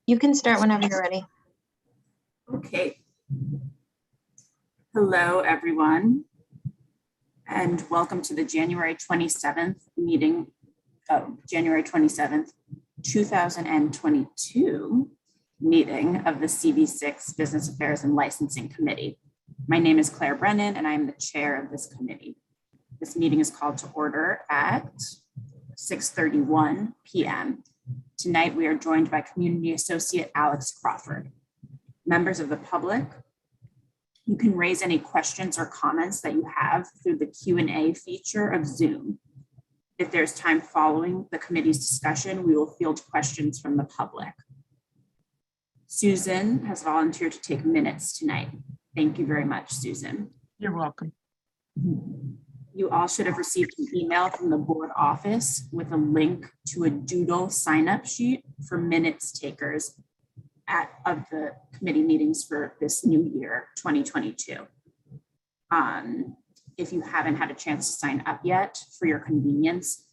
You can start whenever you're ready. Okay. Hello, everyone, and welcome to the January 27th meeting, January 27th, 2022 meeting of the CV6 Business Affairs and Licensing Committee. My name is Claire Brennan, and I am the chair of this committee. This meeting is called to order at 6:31 p.m. Tonight, we are joined by Community Associate Alex Crawford. Members of the public, you can raise any questions or comments that you have through the Q&A feature of Zoom. If there's time following the committee's discussion, we will field questions from the public. Susan has volunteered to take minutes tonight. Thank you very much, Susan. You're welcome. You all should have received an email from the board office with a link to a doodle sign-up sheet for minutes takers of the committee meetings for this new year, 2022. If you haven't had a chance to sign up yet, for your convenience,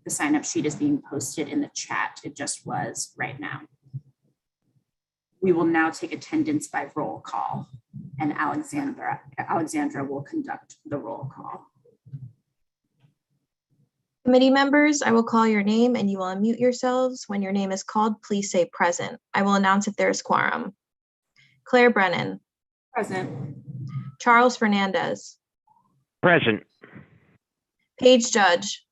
the sign-up sheet is being posted in the chat. It just was right now. We will now take attendance by roll call, and Alexandra will conduct the roll call. Committee members, I will call your name and you will unmute yourselves. When your name is called, please say present. I will announce if there is quorum. Claire Brennan. Present. Charles Fernandez. Present. Paige Judge.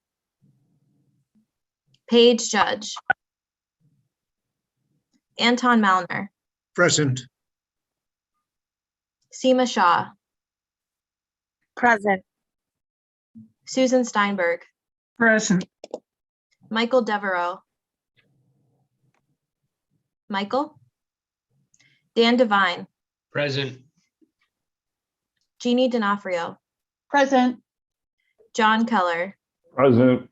Paige Judge. Anton Malner. Present. Seema Shah. Present. Susan Steinberg. Present. Michael Devereaux. Michael. Dan Devine. Present. Jeannie D'Onofrio. Present. John Keller. Present.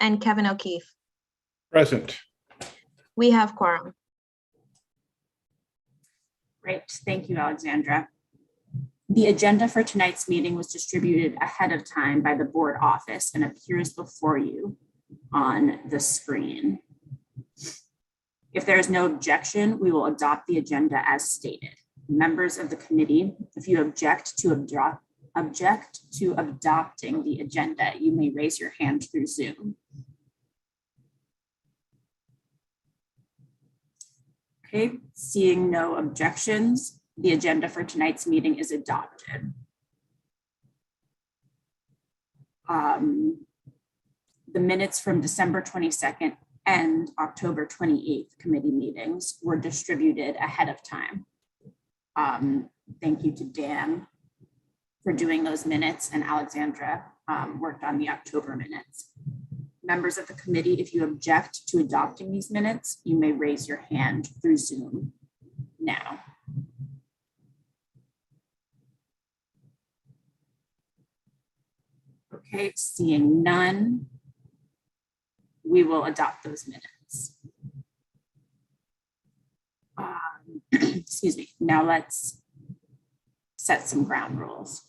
And Kevin O'Keefe. Present. We have quorum. Great, thank you, Alexandra. The agenda for tonight's meeting was distributed ahead of time by the board office and appears before you on the screen. If there is no objection, we will adopt the agenda as stated. Members of the committee, if you object to adopting the agenda, you may raise your hand through Zoom. Okay, seeing no objections, the agenda for tonight's meeting is adopted. The minutes from December 22nd and October 28th committee meetings were distributed ahead of time. Thank you to Dan for doing those minutes, and Alexandra worked on the October minutes. Members of the committee, if you object to adopting these minutes, you may raise your hand through Zoom now. Okay, seeing none, we will adopt those minutes. Excuse me. Now let's set some ground rules.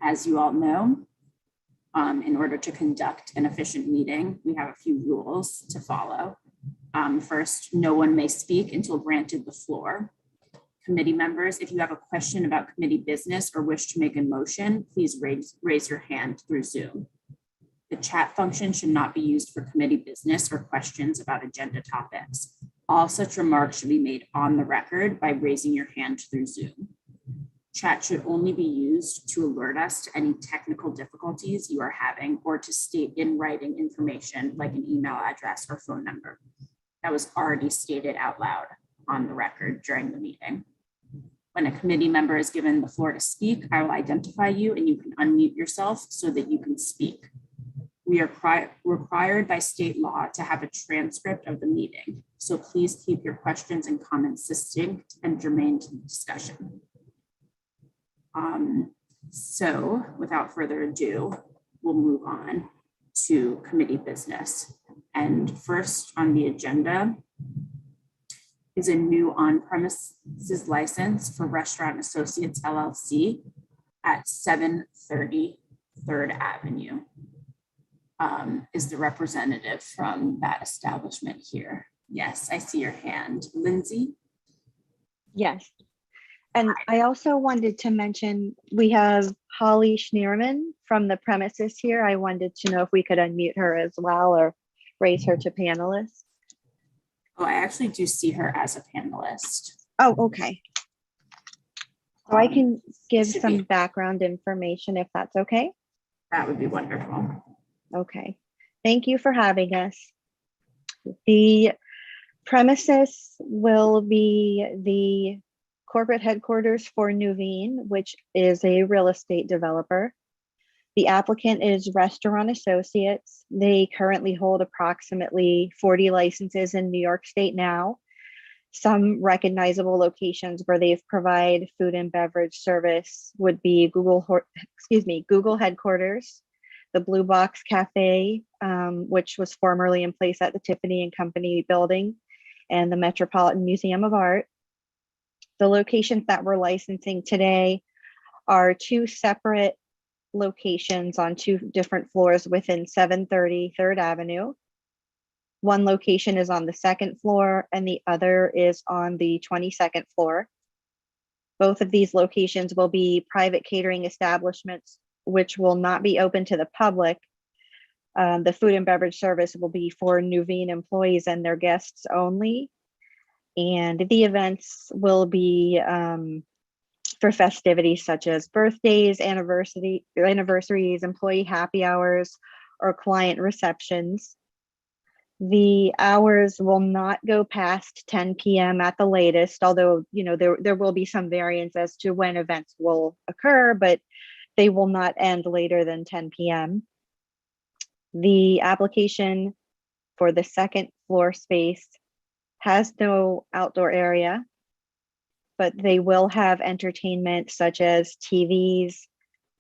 As you all know, in order to conduct an efficient meeting, we have a few rules to follow. First, no one may speak until granted the floor. Committee members, if you have a question about committee business or wish to make a motion, please raise your hand through Zoom. The chat function should not be used for committee business or questions about agenda topics. All such remarks should be made on the record by raising your hand through Zoom. Chat should only be used to alert us to any technical difficulties you are having or to state in writing information like an email address or phone number. That was already stated out loud on the record during the meeting. When a committee member is given the floor to speak, I will identify you and you can unmute yourself so that you can speak. We are required by state law to have a transcript of the meeting, so please keep your questions and comments succinct and germane to the discussion. So without further ado, we'll move on to committee business. And first on the agenda is a new on-premises license for Restaurant Associates LLC at 730 3rd Avenue. Is the representative from that establishment here Yes, I see your hand. Lindsay? Yes. And I also wanted to mention, we have Holly Schneerman from the premises here. I wanted to know if we could unmute her as well or raise her to panelist. Oh, I actually do see her as a panelist. Oh, okay. So I can give should some be- background information if that's okay. That would be wonderful. Okay. Thank you for having us. The premises will be the corporate headquarters for Nuveen, which is a real estate developer. The applicant is Restaurant Associates. They currently hold approximately 40 licenses in New York State now. Some recognizable locations where they've provided food and beverage service would be Google headquarters, the Blue Box Cafe, which was formerly in place at the Tiffany and Company building, and the Metropolitan Museum of Art. The locations that we're licensing today are two separate locations on two different floors within 730 3rd Avenue. One location is on the 2nd floor and the other is on the 22nd floor. Both of these locations will be private catering establishments, which will not be open to the public. The food and beverage service will be for Nuveen employees and their guests only. And the events will be for festivities such as birthdays, anniversaries, employee happy hours, or client receptions. The hours will not go past 10 p.m. at the latest, although there will be some variance as to when events will occur, but they will not end later than 10 p.m. The application for the 2nd floor space has no outdoor area, but they will have entertainment such as TVs,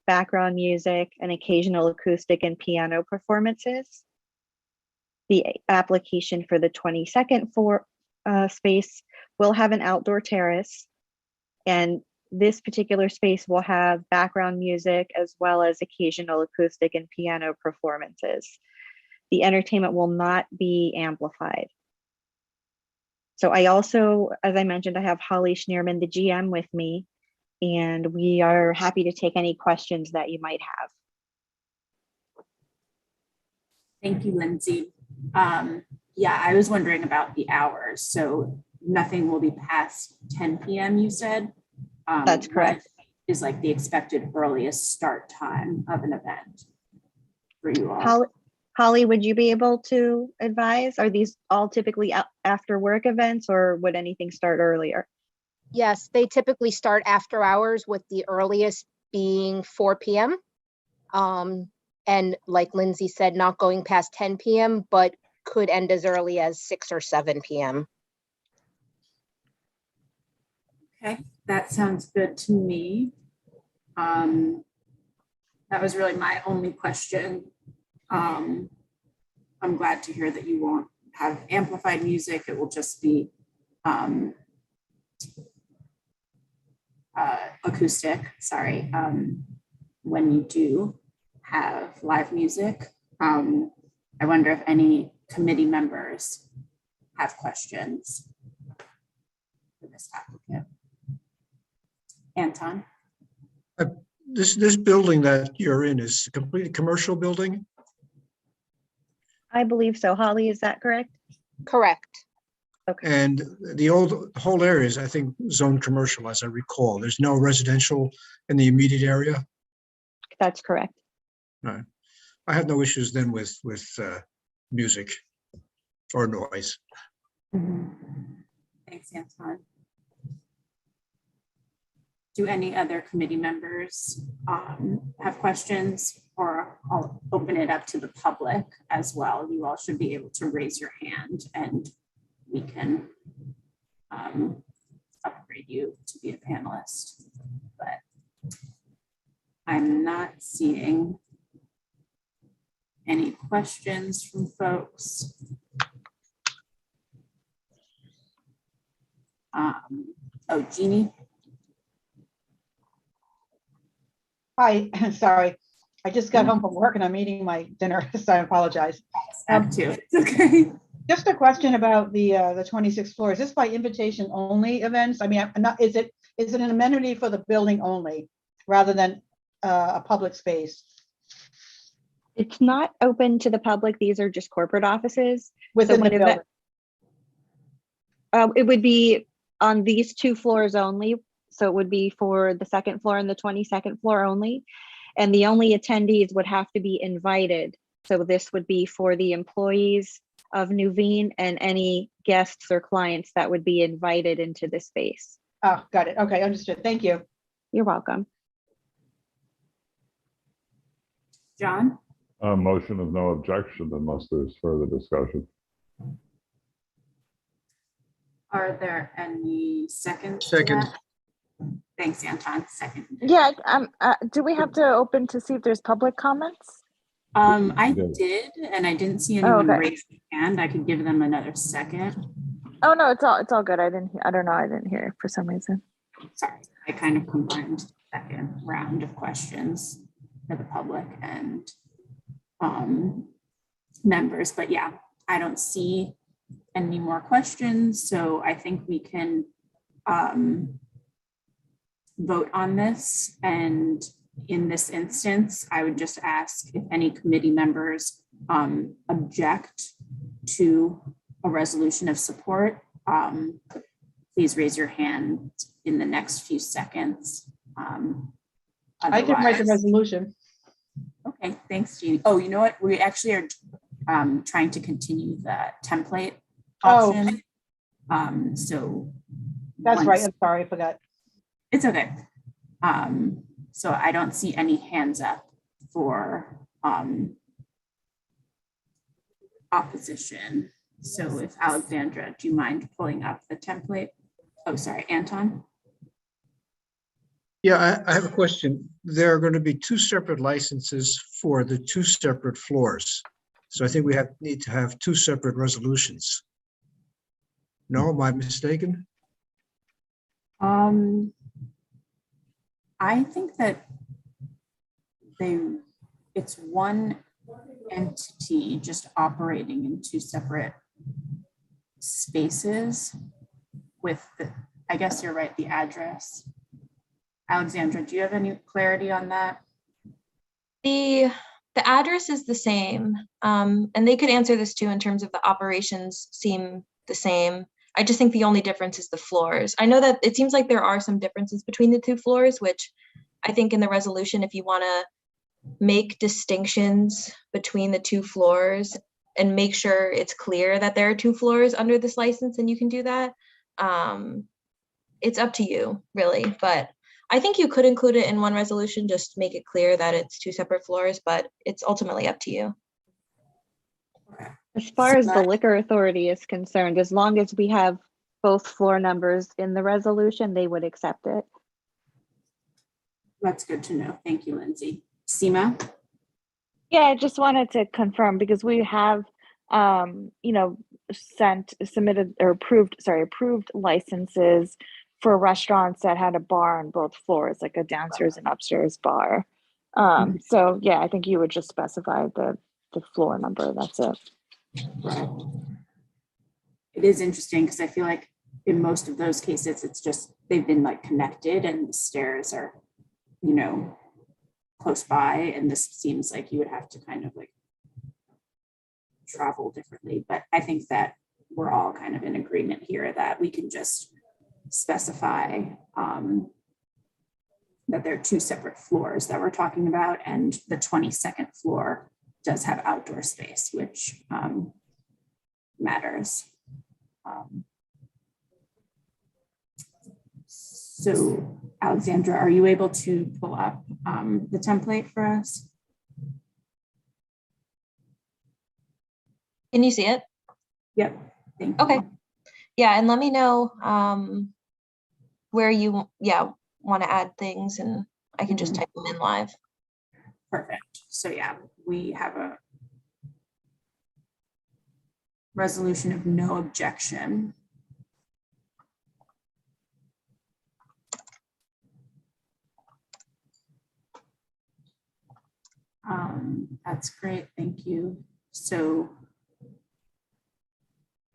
background music, and occasional acoustic and piano performances. The application for the 22nd floor space will have an outdoor terrace, and this particular space will have background music as well as occasional acoustic and piano performances. The entertainment will not be amplified. So I also, as I mentioned, I have Holly Schneerman, the GM, with me, and we are happy to take any questions that you might have. Thank you, Lindsay. Yeah, I was wondering about the hours. So nothing will be past 10 p.m. you said? That's correct. What is like the expected earliest start time of an event for you all? Holly, would you be able to advise? Are these all typically after work events, or would anything start earlier? Yes, they typically start after hours, with the earliest being 4 p.m. And like Lindsay said, not going past 10 p.m., but could end as early as 6 or 7 p.m. Okay, that sounds good to me. That was really my only question. I'm glad to hear that you won't have amplified music. It will just be acoustic, sorry, when you do have live music. I wonder if any committee members have questions for this applicant. Anton? This building that you're in is a completely commercial building? I believe so. Holly, is that correct? Correct. Okay. And the whole area is, I think, zoned commercial, as I recall. There's no residential in the immediate area? That's correct. Right. I have no issues then with music or noise. Thanks, Anton. Do any other committee members have questions, or I'll open it up to the public as well. You all should be able to raise your hand and we can upgrade you to be a panelist, but I'm not seeing any questions from folks. Oh, Jeannie. Hi, sorry. I just got home from work and I'm eating my dinner, so I apologize. Up to it's okay. Just a question about the 26th floor. Is this by invitation only events? I mean, I'm not, is it an amenity for the building only rather than a public space It's not open to the public. These are just corporate offices. within the when building? It would be on these 2 floors only. So it would be for the 2nd floor and the 22nd floor only. And the only attendees would have to be invited. So this would be for the employees of Nuveen and any guests or clients that would be invited into the space. Oh, got it. Okay, understood. Thank you. You're welcome. John? A motion of no objection unless there's further discussion. Are there any seconds? to Second. that? Thanks, Anton. Second. Yeah, do we have to open to see if there's public comments? I Yeah. did, and I didn't see Oh, anyone okay. raise their hand. I could give them another second. Oh, no, it's all good. I don't know. I didn't hear it for some reason. Sorry, I kind of combined the second round of questions for the public and members, but yeah, I don't see any more questions, so I think we can vote on this. And in this instance, I would just ask if any committee members object to a resolution of support. Please raise your hand in the next few seconds. I can write the Otherwise- resolution. Okay, thanks, Jeannie. Oh, you know what? We actually are trying to continue the template Oh. option. So. That's right. once- I'm sorry, I forgot. It's okay. So I don't see any hands up for opposition. So if Alexandra, do you mind pulling up the template? Oh, sorry, Anton? Yeah, I have a question. There are going to be 2 separate licenses for the 2 separate floors. So I think we need to have 2 separate resolutions. No, am I mistaken? I think that it's one entity just operating in 2 separate spaces with I guess you're right, the address. Alexandra, do you have any clarity on that? The address is the same, and they could answer this too in terms of the operations seem the same. I just think the only difference is the floors. I know that it seems like there are some differences between the 2 floors, which I think in the resolution, if you want to make distinctions between the 2 floors and make sure it's clear that there are 2 floors under this license, and you can do that. It's up to you, really, but I think you could include it in one resolution, just make it clear that it's 2 separate floors, but it's ultimately up to you. As far as the liquor authority is concerned, as long as we have both floor numbers in the resolution, they would accept it. That's good to know. Thank you, Lindsay. Seema? Yeah, I just wanted to confirm because we have, submitted or approved licenses for restaurants that had a bar on both floors, like a downstairs and upstairs bar. So yeah, I think you would just specify the floor number. That's it. Right. It is interesting because I feel like in most of those cases, it's just they've been like connected and the stairs are, close by. And this seems like you would have to kind of like travel differently. But I think that we're all kind of in agreement here that we can just specify that there are 2 separate floors that we're talking about. And the 22nd floor does have outdoor space, which matters. So Alexandra, are you able to pull up the template for us? Can you see it? Yep. Thank you. Okay. Yeah, and let me know where you want to add things, and I can just type them in live. Perfect. So yeah, we have a resolution of no objection. That's great. Thank you. So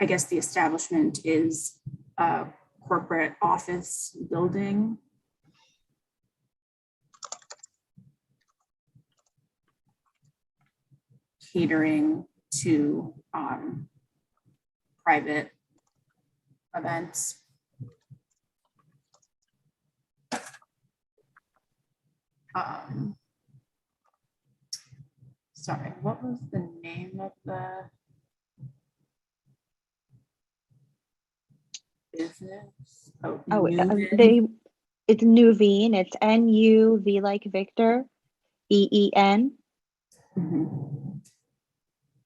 I guess the establishment is a corporate office building. Catering to private events. Sorry, what was the name of the business? Oh, Newman? it's Nuveen. It's N-U-V like Victor, E-E-N. Mhm.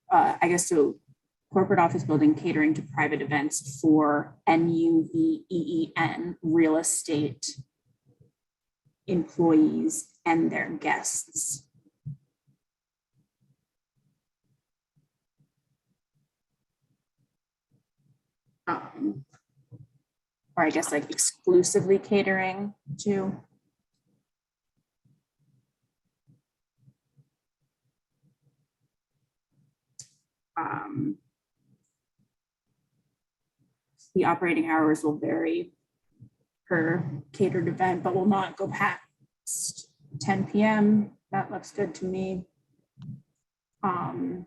I guess so. Corporate office building catering to private events for NUVEEN real estate employees and their guests. Or I guess like exclusively catering to. The operating hours will vary per catered event, but will not go past 10 p.m. That looks good to me. And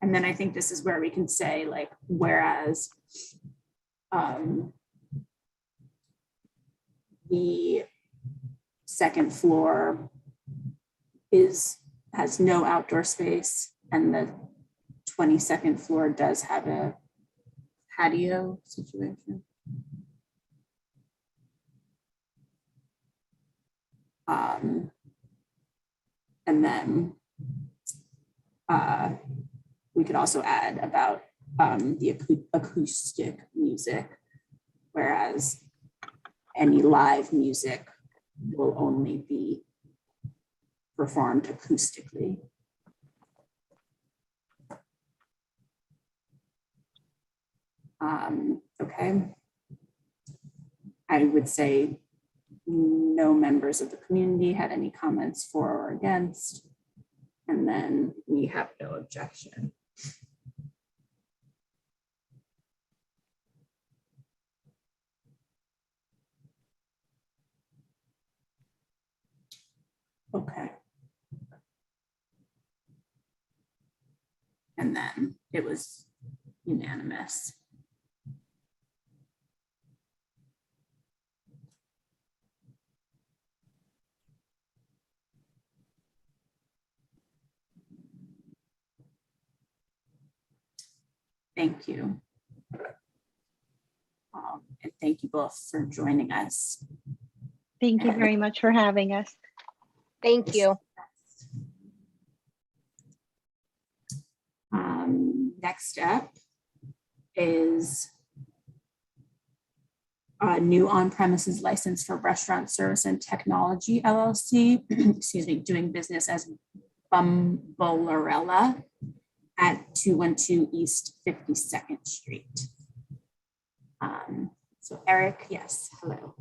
then I think this is where we can say like, whereas the second floor has no outdoor space, and the 22nd floor does have a patio situation. And then we could also add about the acoustic music, whereas any live music will only be performed acoustically. Okay. I would say no members of the community had any comments for or against, and then we have no objection. Okay. And then it was unanimous. Thank you. And thank you both for joining us. Thank you very much for having us. Thank you. Next up is a new on-premises license for Restaurant Service and Technology LLC, excuse me, doing business as Bumbolarella at 212 East 52nd Street. So Eric, yes, hello.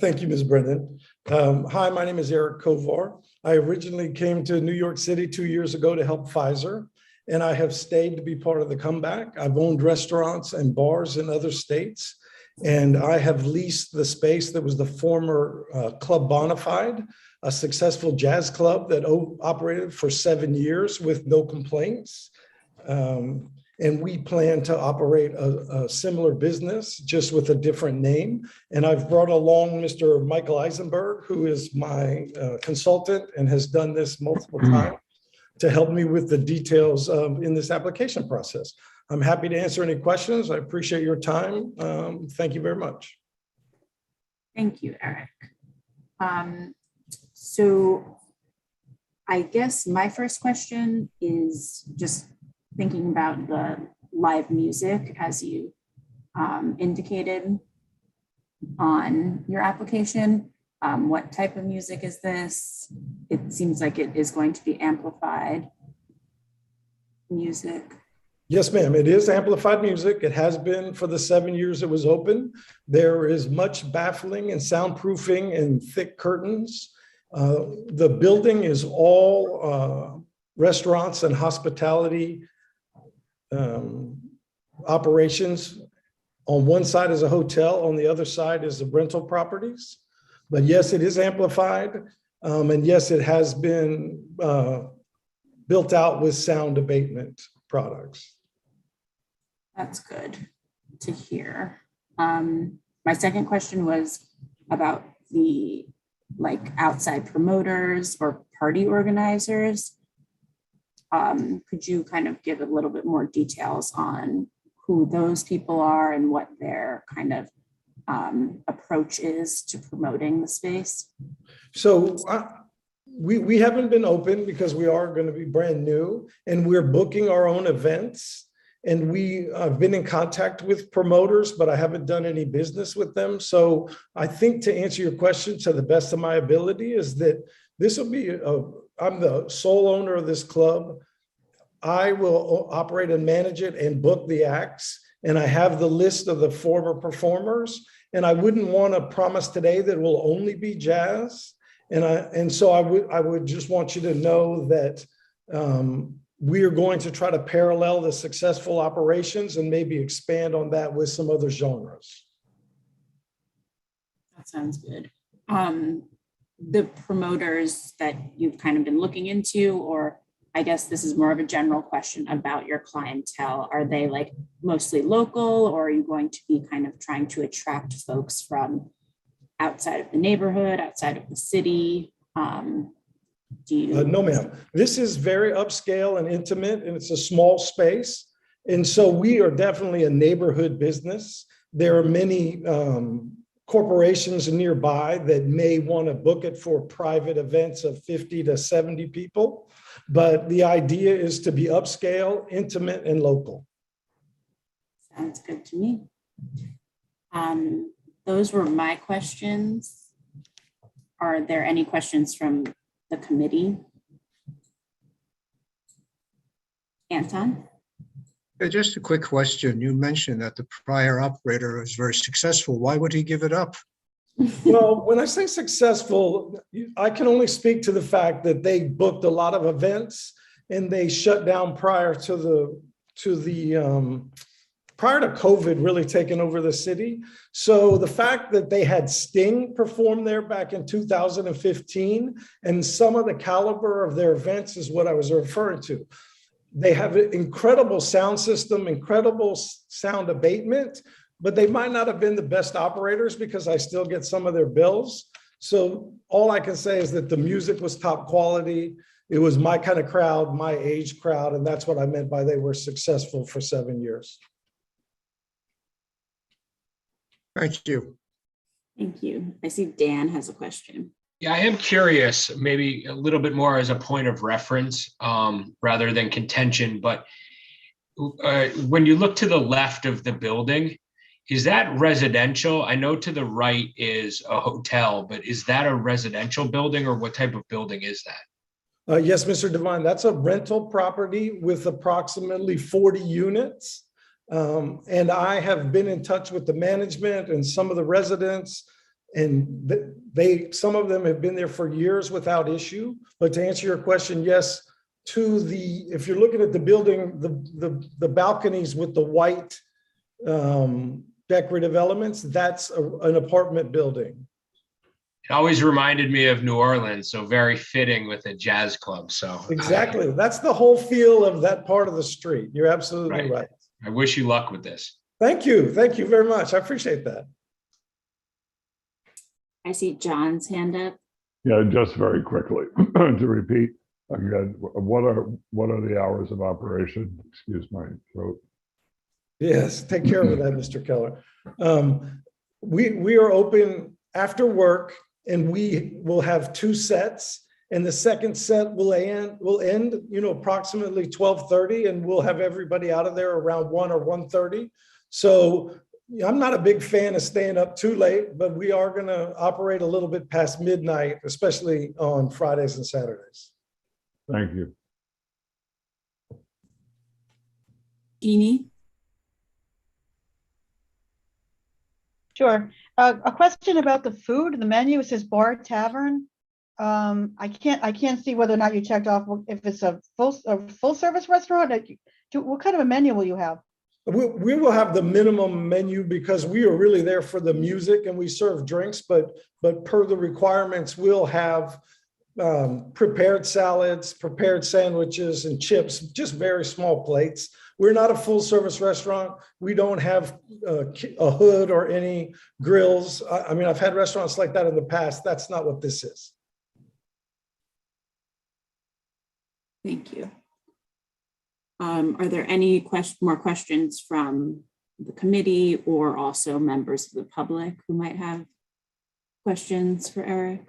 Thank you, Ms. Brendan. Hi, my name is Eric Kovar. I originally came to New York City 2 years ago to help Pfizer, and I have stayed to be part of the comeback. I've owned restaurants and bars in other states, and I have leased the space that was the former Club Bonafide, a successful jazz club that operated for 7 years with no complaints. And we plan to operate a similar business, just with a different name. And I've brought along Mr. Michael Eisenberg, who is my consultant and has done this multiple times to help me with the details in this application process. I'm happy to answer any questions. I appreciate your time. Thank you very much. Thank you, Eric. So I guess my first question is just thinking about the live music, as you indicated on your application. What type of music is this? It seems like it is going to be amplified music. Yes, ma'am. It is amplified music. It has been for the 7 years it was open. There is much baffling and soundproofing and thick curtains. The building is all restaurants and hospitality operations. On one side is a hotel, on the other side is the rental properties. But yes, it is amplified. And yes, it has been built out with sound abatement products. That's good to hear. My second question was about the outside promoters or party organizers. Could you kind of give a little bit more details on who those people are and what their kind of approach is to promoting the space? So we haven't been open because we are going to be brand new, and we're booking our own events. And we have been in contact with promoters, but I haven't done any business with them. So I think, to answer your question to the best of my ability, is that this will be, I'm the sole owner of this club. I will operate and manage it and book the acts. And I have the list of the former performers. And I wouldn't want to promise today that it will only be jazz. And so I would just want you to know that we are going to try to parallel the successful operations and maybe expand on that with some other genres. That sounds good. The promoters that you've kind of been looking into, or I guess this is more of a general question about your clientele, are they mostly local, or are you going to be kind of trying to attract folks from outside of the neighborhood, outside of the city? No, ma'am. This is very upscale and intimate, and it's a small space. And so we are definitely a neighborhood business. There are many corporations nearby that may want to book it for private events of 50 to 70 people. But the idea is to be upscale, intimate, and local. Sounds good to me. Those were my questions. Are there any questions from the committee? Anton? Just a quick question. You mentioned that the prior operator was very successful. Why would he give it up? Well, when I say successful, I can only speak to the fact that they booked a lot of events and they shut down prior to COVID really taking over the city. So the fact that they had Sting perform there back in 2015 and some of the caliber of their events is what I was referring to. They have an incredible sound system, incredible sound abatement, but they might not have been the best operators because I still get some of their bills. So all I can say is that the music was top quality. It was my kind of crowd, my age crowd, and that's what I meant by they were successful for 7 years. Thank you. Thank you. I see Dan has a question. Yeah, I am curious, maybe a little bit more as a point of reference rather than contention, but when you look to the left of the building, is that residential? I know to the right is a hotel, but is that a residential building, or what type of building is that? Yes, Mr. Devine, that's a rental property with approximately 40 units. And I have been in touch with the management and some of the residents, and some of them have been there for years without issue. But to answer your question, yes, if you're looking at the building, the balconies with the white decorative elements, that's an apartment building. It always reminded me of New Orleans, so very fitting with a jazz club. So exactly, that's the whole feel of that part of the street. You're absolutely right. I wish you luck with this. Thank you very much. I appreciate that. I see John's hand up. Yeah, just very quickly to repeat again, what are the hours of operation? Excuse my throat. Yes, take care of that, Mr. Keller. We are open after work, and we will have 2 sets, and the second set will end approximately 12:30, and we'll have everybody out of there around 1 or 1:30. So I'm not a big fan of staying up too late, but we are going to operate a little bit past midnight, especially on Fridays and Saturdays. Thank you. Jeannie? Sure. A question about the food. The menu, it says bar tavern. I can't see whether or not you checked off if it's a full service restaurant. What kind of a menu will you have? We will have the minimum menu because we are really there for the music and we serve drinks, but per the requirements, we'll have prepared salads, prepared sandwiches and chips, just very small plates. We're not a full service restaurant. We don't have a hood or any grills. I mean, I've had restaurants like that in the past. That's not what this is. Thank you. Are there any more questions from the committee or also members of the public who might have questions for Eric?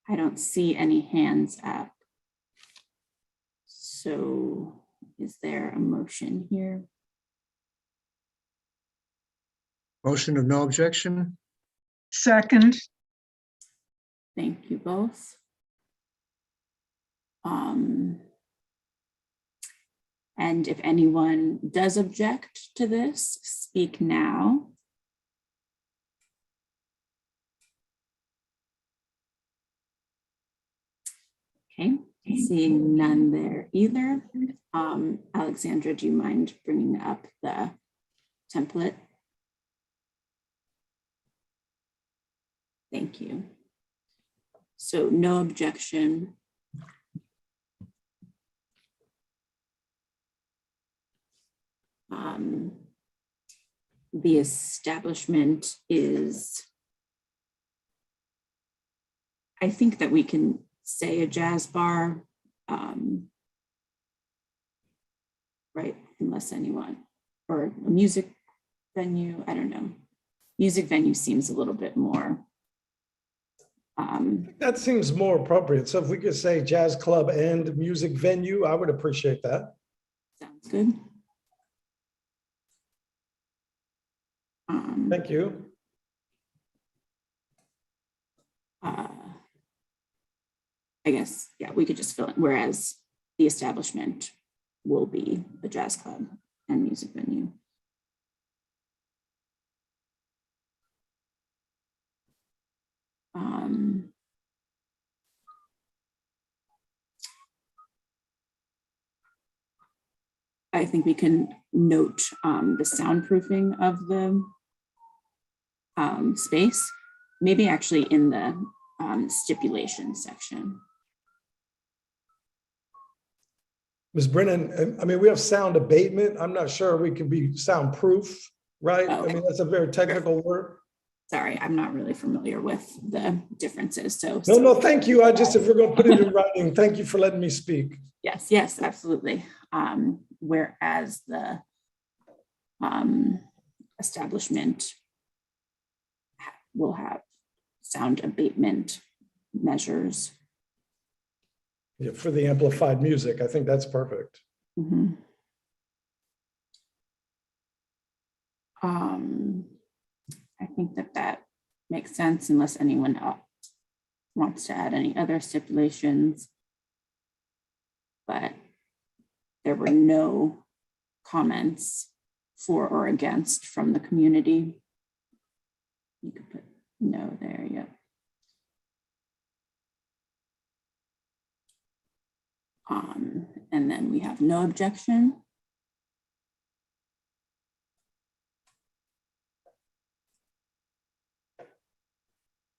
I don't see any hands up. So is there a motion here? Motion of no objection? Second, Thank you both. And if anyone does object to this, speak now. Okay, seeing none there either. Alexandra, do you mind bringing up the template? Thank you. So no objection. The establishment is, I think that we can say a jazz bar, right? Unless anyone, or a music venue, I don't know. Music venue seems a little bit more. That seems more appropriate. So if we could say jazz club and music venue, I would appreciate that. Sounds good. Thank you. I guess, yeah, we could just fill it, whereas the establishment will be a jazz club and music venue. I think we can note the soundproofing of the space, maybe actually in the stipulation section. Ms. Brennan, I mean, we have sound abatement. I'm not sure we can be soundproof, right? Oh, I mean, that's a very technical word. Sorry, I'm not really familiar with the differences. So No, thank you. I just, if we're going to put it in writing, thank you for letting me speak. yes, absolutely. Whereas the establishment will have sound abatement measures. Yeah, for the amplified music, I think that's perfect. Mm-hmm. I think that makes sense unless anyone else wants to add any other stipulations. But there were no comments for or against from the community. You could put no there, yep. And then we have no objection.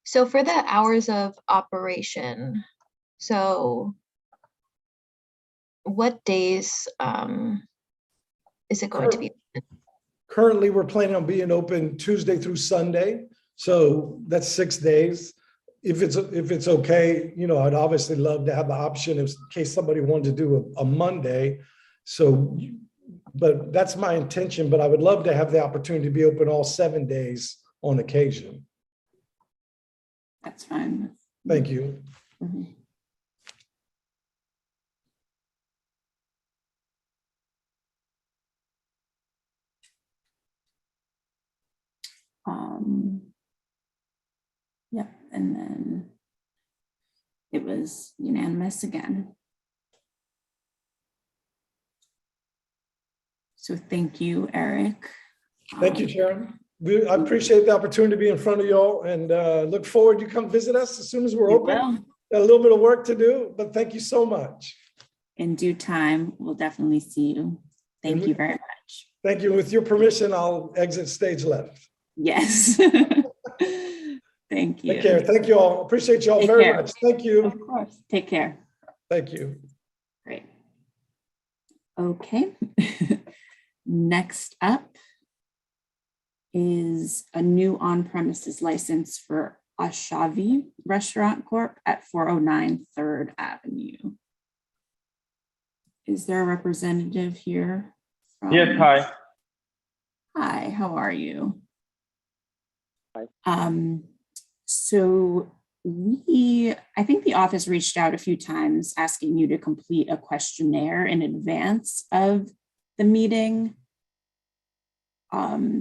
So for the hours of operation, so what days is it going to be? Currently, we're planning on being open Tuesday through Sunday. So that's 6 days. If it's okay, you know, I'd obviously love to have the option in case somebody wanted to do a Monday. So, but that's my intention, but I would love to have the opportunity to be open all 7 days on occasion. That's fine. Thank you. Mm-hmm. Yep, and then it was unanimous again. So thank you, Eric. Thank you, Sharon. I appreciate the opportunity to be in front of y'all and look forward to come visit us as soon as we're You open. will. Got a little bit of work to do, but thank you so much. In due time, we'll definitely see you. Thank you very much. Thank you. With your permission, I'll exit stage left. Yes. Thank you. Take care. Thank you all. Appreciate y'all Take very care. much. Thank you. Of course. Take care. Thank you. Great. Okay. Next up is a new on-premises license for Ashavi Restaurant Corp. at 409 3rd Avenue. Is there a representative here? Yes, hi. Hi, how are you? Hi. So I think the office reached out a few times asking you to complete a questionnaire in advance of the meeting,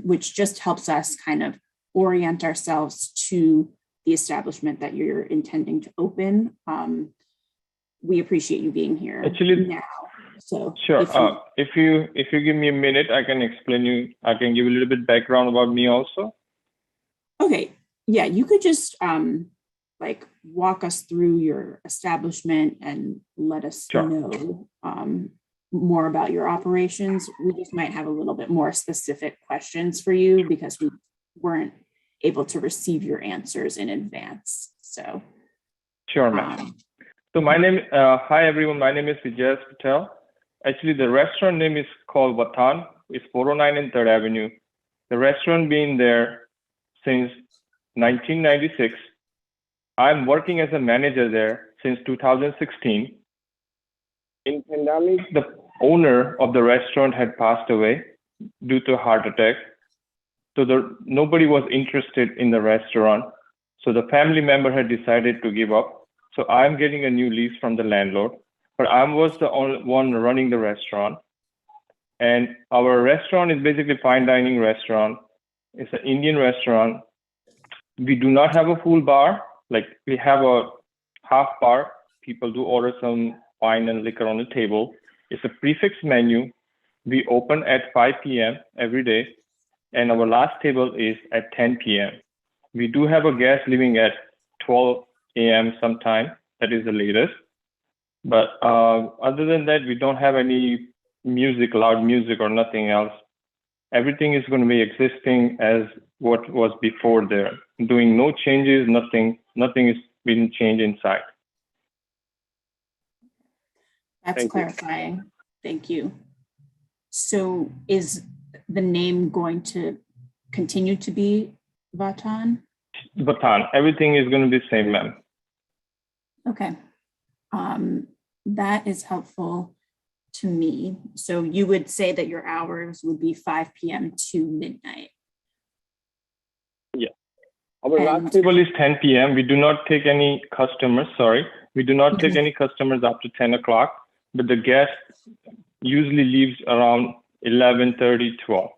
which just helps us kind of orient ourselves to the establishment that you're intending to open. We appreciate you being here Actually, now. So sure. If you give me a minute, I can explain you. I can give a little bit background about me also. Okay. Yeah, you could just like walk us through your establishment and let us Sure. know more about your operations. We just might have a little bit more specific questions for you because we weren't able to receive your answers in advance. So Sure, ma'am. So my name, hi everyone. My name is Vijay Patel. Actually, the restaurant name is called Vatan. It's 409 and 3rd Avenue. The restaurant been there since 1996. I'm working as a manager there since 2016. In pandemic, the owner of the restaurant had passed away due to a heart attack. So nobody was interested in the restaurant. So the family member had decided to give up. So I'm getting a new lease from the landlord, but I was the only one running the restaurant. And our restaurant is basically a fine dining restaurant. It's an Indian restaurant. We do not have a full bar. Like we have a half bar. People do order some wine and liquor on the table. It's a prefix menu. We open at 5 p.m. every day. And our last table is at 10 p.m. We do have a guest leaving at 12 a.m. sometime. That is the latest. But other than that, we don't have any music, loud music or nothing else. Everything is going to be existing as what was before there. Doing no changes, nothing is being changed inside. that's Thank you. clarifying. Thank you. So is the name going to continue to be Vatan? Batan, everything is going to be the same, ma'am. Okay. That is helpful to me. So you would say that your hours would be 5 p.m. to midnight. Yeah. Our And- last table is 10 p.m. We do not take any customers, sorry. We do not take any customers after 10 o'clock, but the guest usually leaves around 11:30, 12.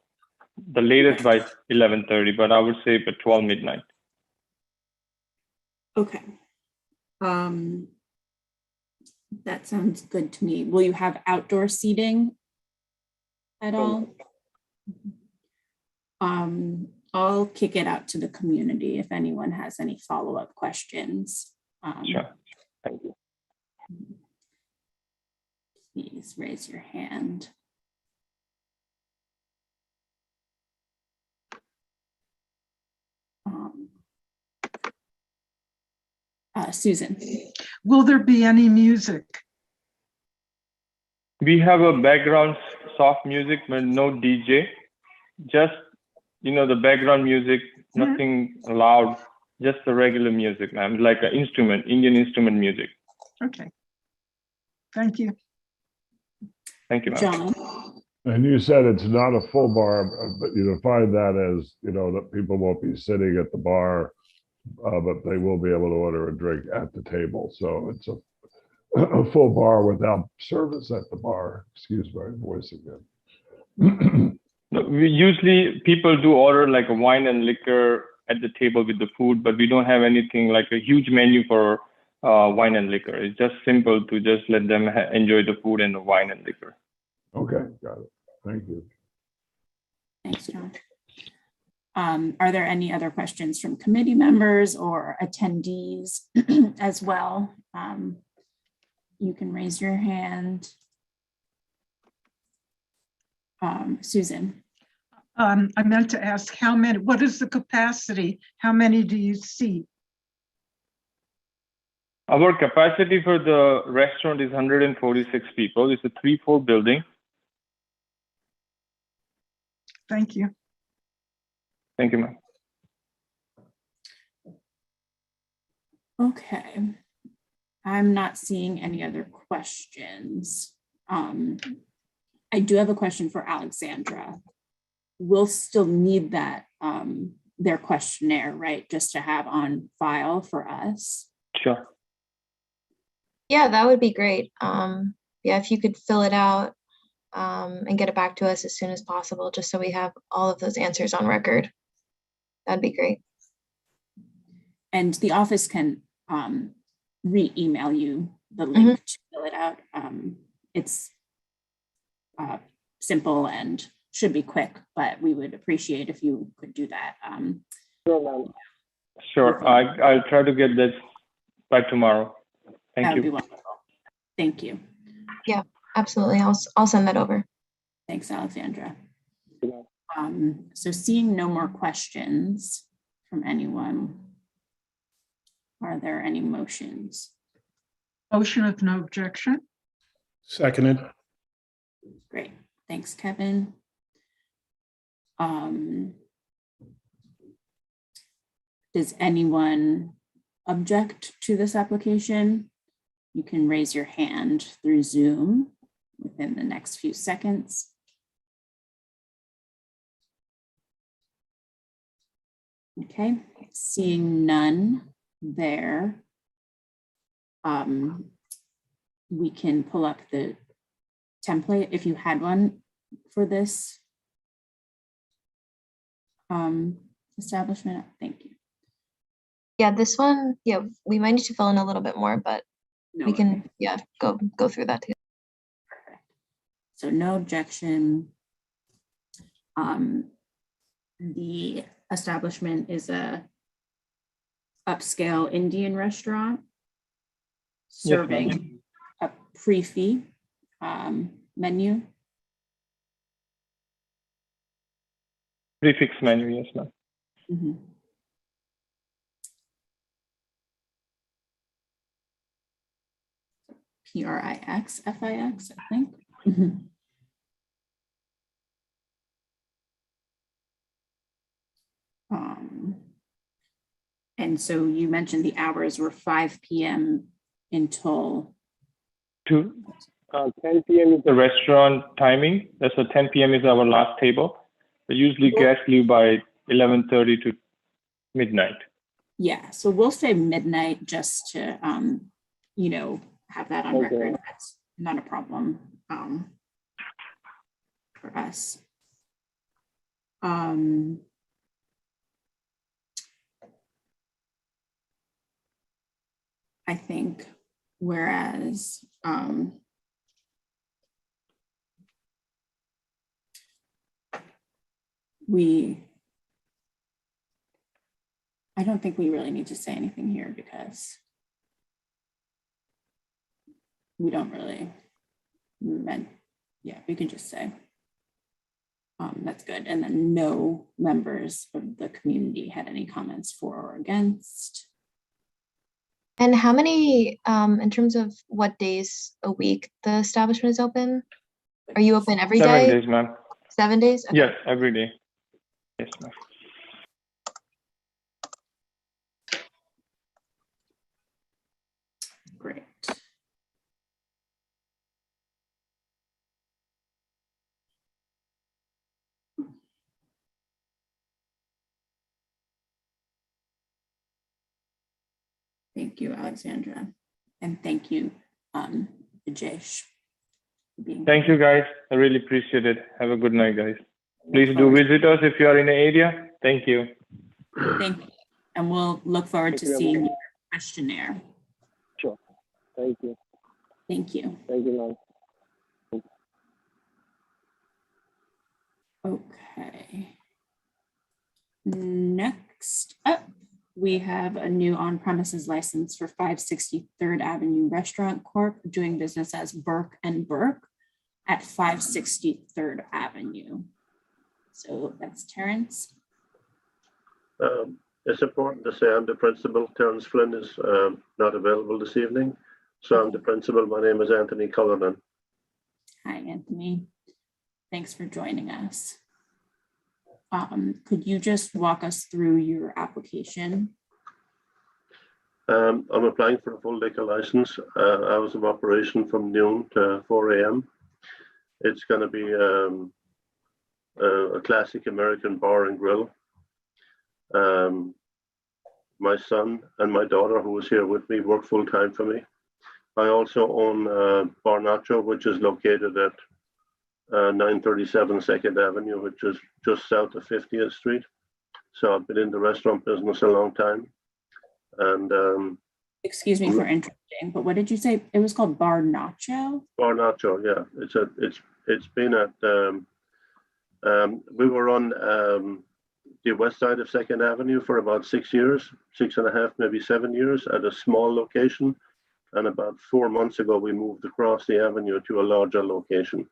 The latest by 11:30, but I would say by 12 midnight. Okay. That sounds good to me. Will you have outdoor seating at all? I'll kick it out to the community if anyone has any follow-up questions. Sure. Thank you. Please raise your hand. Susan. Will there be any music? We have a background soft music, but no DJ. Just, the background music, nothing loud, just the regular music, ma'am, like an instrument, Indian instrument music. Okay. Thank you. Thank you, ma'am. John. And you said it's not a full bar, but you define that as, that people won't be sitting at the bar, but they will be able to order a drink at the table. So it's a full bar without service at the bar. Excuse my voice again. Usually people do order like a wine and liquor at the table with the food, but we don't have anything like a huge menu for wine and liquor. It's just simple to just let them enjoy the food and the wine and liquor. Okay, got it. Thank you. Thanks, John. Are there any other questions from committee members or attendees as well? You can raise your hand. Susan. I meant to ask how many, what is the capacity? How many do you see? Our capacity for the restaurant is 146 people. It's a 3-floor building. Thank you. Thank you, ma'am. Okay. I'm not seeing any other questions. I do have a question for Alexandra. We'll still need that, their questionnaire, right? Just to have on file for us. Sure. Yeah, that would be great. Yeah, if you could fill it out and get it back to us as soon as possible, just so we have all of those answers on record. That'd be great. And the office can re-email you the link to fill it out. It's simple and should be quick, but we would appreciate if you could do that. Sure. I'll try to get this by tomorrow. Thank That would be you. wonderful. Thank you. Yeah, absolutely. I'll send that over. Thanks, Alexandra. So seeing no more questions from anyone, are there any motions? Motion with no objection. Seconded. Great. Thanks, Kevin. Does anyone object to this application? You can raise your hand through Zoom within the next few seconds. Okay, seeing none there, we can pull up the template if you had one for this establishment. Thank you. Yeah, this one, yeah, we might need to fill in a little bit more, but No, we okay. can, yeah, go through that too. Perfect. So no objection. The establishment is a upscale Indian restaurant serving a pre-fee menu. Prefix menu, yes, ma'am. Mhm. PRIXFIX, I think. And so you mentioned the hours were 5 p.m. until 10 p.m. is the restaurant timing. That's so 10 p.m. is our last table. But usually guests leave by 11:30 to midnight. yeah. So we'll say midnight just to you know, have that on record. That's not a problem for us. I think whereas I don't think we really need to say anything here because we don't really yeah, we can just say that's good. And then no members of the community had any comments for or against. And how many, in terms of what days a week the establishment is open? Are you open every day? 7 days, ma'am. 7 days? Okay. Yes, every day. Yes, ma'am. Great. Thank you, Alexandra. And thank you, Ajesh. Thank you, guys. I really appreciate it. Have a good night, guys. Please do visit us if you are in the area. Thank you. Thank you. And we'll look forward to seeing your questionnaire. Sure. Thank you. Thank you. Thank you, ma'am. Okay. Next up, we have a new on-premises license for 563rd Avenue Restaurant Corp. doing business as Burke and Burke at 563rd Avenue. So that's Terrence. It's important to say I'm the principal. Terrence Flynn is not available this evening. So I'm the principal. My name is Anthony Cullinan. Hi, Anthony. Thanks for joining us. Could you just walk us through your application? I'm applying for a full liquor license. Hours of operation from noon to 4 a.m. It's going to be a classic American bar and grill. My son and my daughter, who is here with me, work full time for me. I also own Bar Nacho, which is located at 937 2nd Avenue, which is just south of 50th Street. So I've been in the restaurant business a long time. And excuse me for interrupting, but what did you say? It was called Bar Nacho? Bar Nacho, yeah. It's been at we were on the west side of 2nd Avenue for about 6 years, 6.5, maybe 7 years at a small location. And about 4 months ago, we moved across the avenue to a larger location.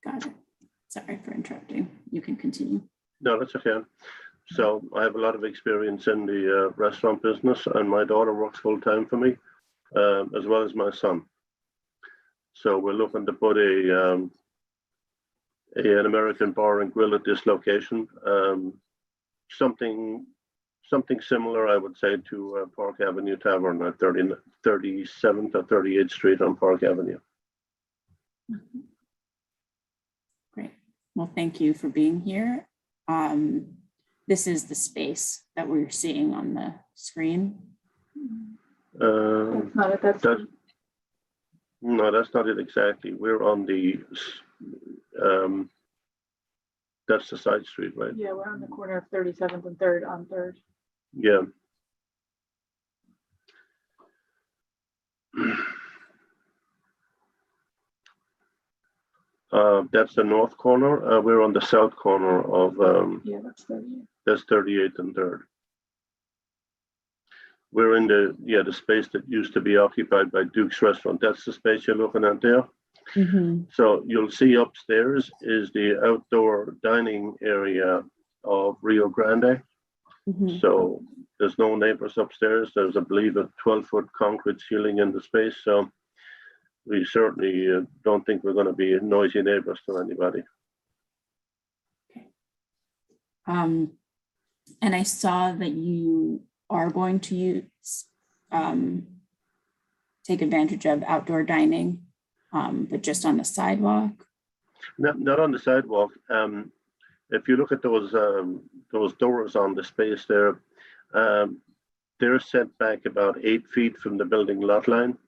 Got it. Sorry for interrupting. You can continue. No, that's okay. So I have a lot of experience in the restaurant business, and my daughter works full time for me, as well as my son. So we're looking to put an American bar and grill at this location. Something similar, I would say, to Park Avenue Tavern at 37th or 38th Street on Park Avenue. Great. Well, thank you for being here. This is the space that we're seeing on the screen. That's not it, No, that's not it exactly. We're on the, that's the side street, right? Yeah, we're on the corner of 37th and 3rd on 3rd. Yeah. That's the north corner. We're on the south corner of, Yeah, that's 38. that's 38th and 3rd. We're in the space that used to be occupied by Duke's Restaurant. That's the space you're looking at there. Mm-hmm. So you'll see upstairs is the outdoor dining area of Rio Grande. Mm-hmm. So there's no neighbors upstairs. There's, I believe, a 12-foot concrete ceiling in the space. So we certainly don't think we're going to be noisy neighbors to anybody. And I saw that you are going to use, take advantage of outdoor dining, but just on the sidewalk. Not on the sidewalk. If you look at those doors on the space there, they're set back about 8 feet from the building lot line.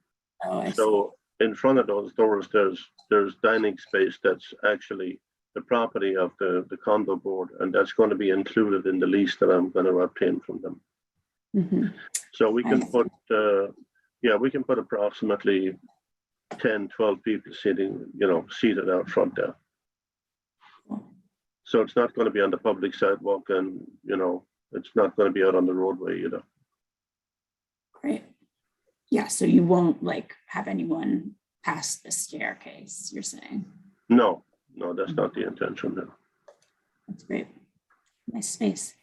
Oh, I see. So in front of those doors, there's dining space that's actually the property of the condo board, and that's going to be included in the lease that I'm going to obtain from them. Mm-hmm. So we can put, we can put approximately 10, 12 people seated out front there. So it's not going to be on the public sidewalk, and it's not going to be out on the roadway either. Great. Yeah, so you won't have anyone pass the staircase, you're saying? No, that's not the intention. No. That's great. Nice space.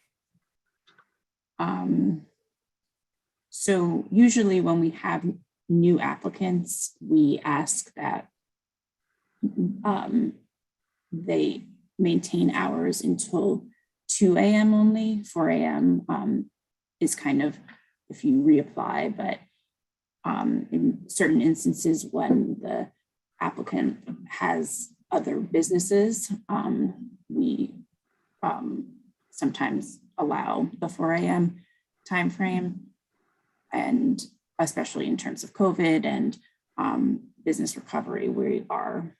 So usually when we have new applicants, we ask that they maintain hours until 2 a.m. only. 4 a.m. Is kind of if you reapply, but in certain instances when the applicant has other businesses, we sometimes allow the 4 a.m. timeframe, and especially in terms of COVID and business recovery, we are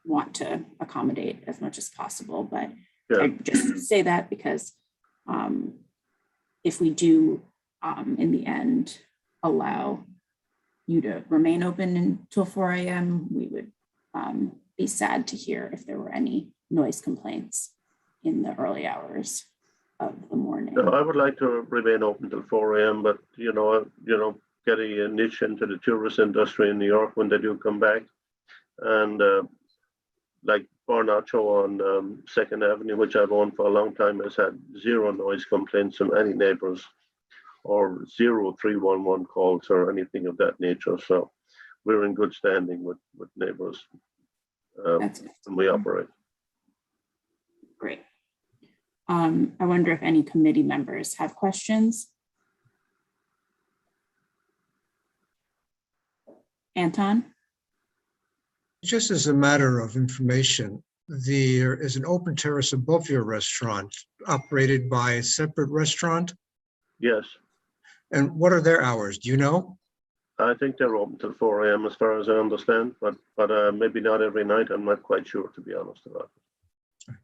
want to accommodate as much as possible. But I just say that because if we do in the end allow you to remain open until 4 a.m., we would be sad to hear if there were any noise complaints. in the early hours of the morning. No, I would like to remain open till 4 a.m., but getting a niche into the tourist industry in New York when they do come back. And like Barnacho on 2nd Avenue, which I've owned for a long time, has had zero noise complaints from any neighbors or 0311 calls or anything of that nature. So we're in good standing with neighbors That's when we operate. great. I wonder if any committee members have questions. Anton? Just as a matter of information, there is an open terrace above your restaurant operated by a separate restaurant. Yes, And what are their hours? Do you know? I think they're open till 4 a.m. as far as I understand, but maybe not every night. I'm not quite sure, to be honest about it.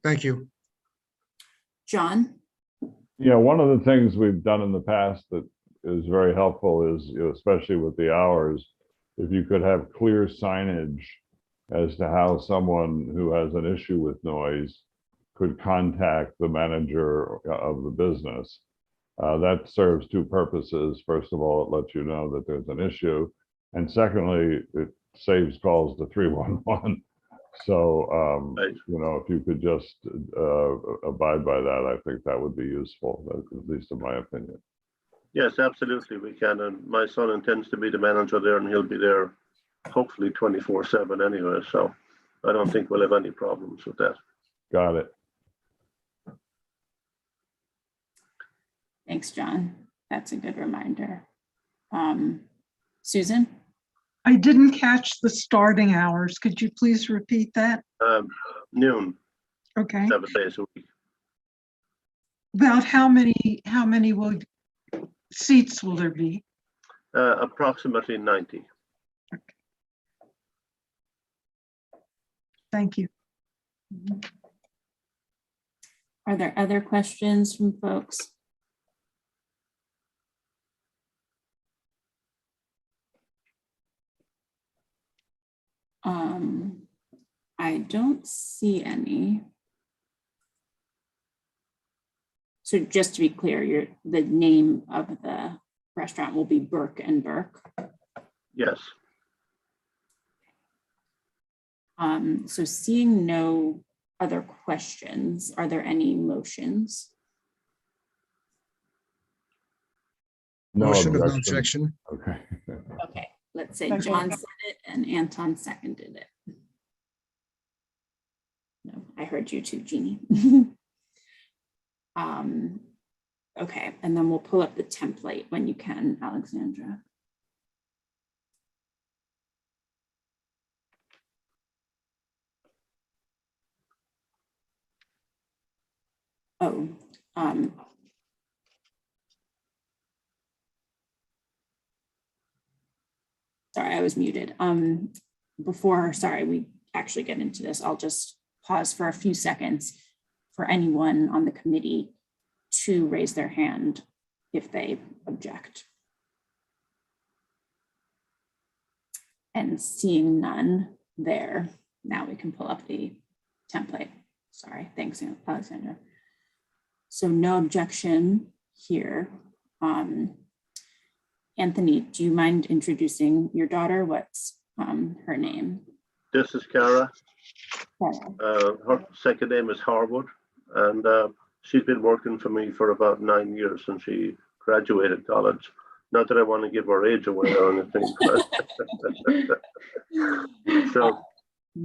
Thank you. John? Yeah, one of the things we've done in the past that is very helpful is, especially with the hours, if you could have clear signage as to how someone who has an issue with noise could contact the manager of the business. That serves two purposes. First of all, it lets you know that there's an issue. And secondly, it saves calls to 311. So, if you could just abide by that, I think that would be useful, at least in my opinion. Yes, absolutely, we can. And my son intends to be the manager there, and he'll be there hopefully 24/7 anyway. So I don't think we'll have any problems with that. Got it. Thanks, John. That's a good reminder. Susan? I didn't catch the starting hours. Could you please repeat that? Noon, Okay. 7 days a week. About how many seats will there be? Approximately 90. Thank you. Are there other questions from folks? I don't see any. So just to be clear, the name of the restaurant will be Burke and Burke. Yes. So seeing no other questions, are there any motions? No Motion of no objection. objection. Okay. Okay, let's say Second. John said it and Anton seconded it. No, I heard you too, Jeannie. Okay, and then we'll pull up the template when you can, Alexandra. Oh, sorry, I was muted. Before we actually get into this, I'll just pause for a few seconds for anyone on the committee to raise their hand if they object. And seeing none there, now we can pull up the template. Sorry, thanks, Alexandra. So no objection here. Anthony, do you mind introducing your daughter? What's her name? This is Cara. Cara. Her second name is Harwood, and she's been working for me for about 9 years since she graduated college. Not that I want to give her age away or anything. So,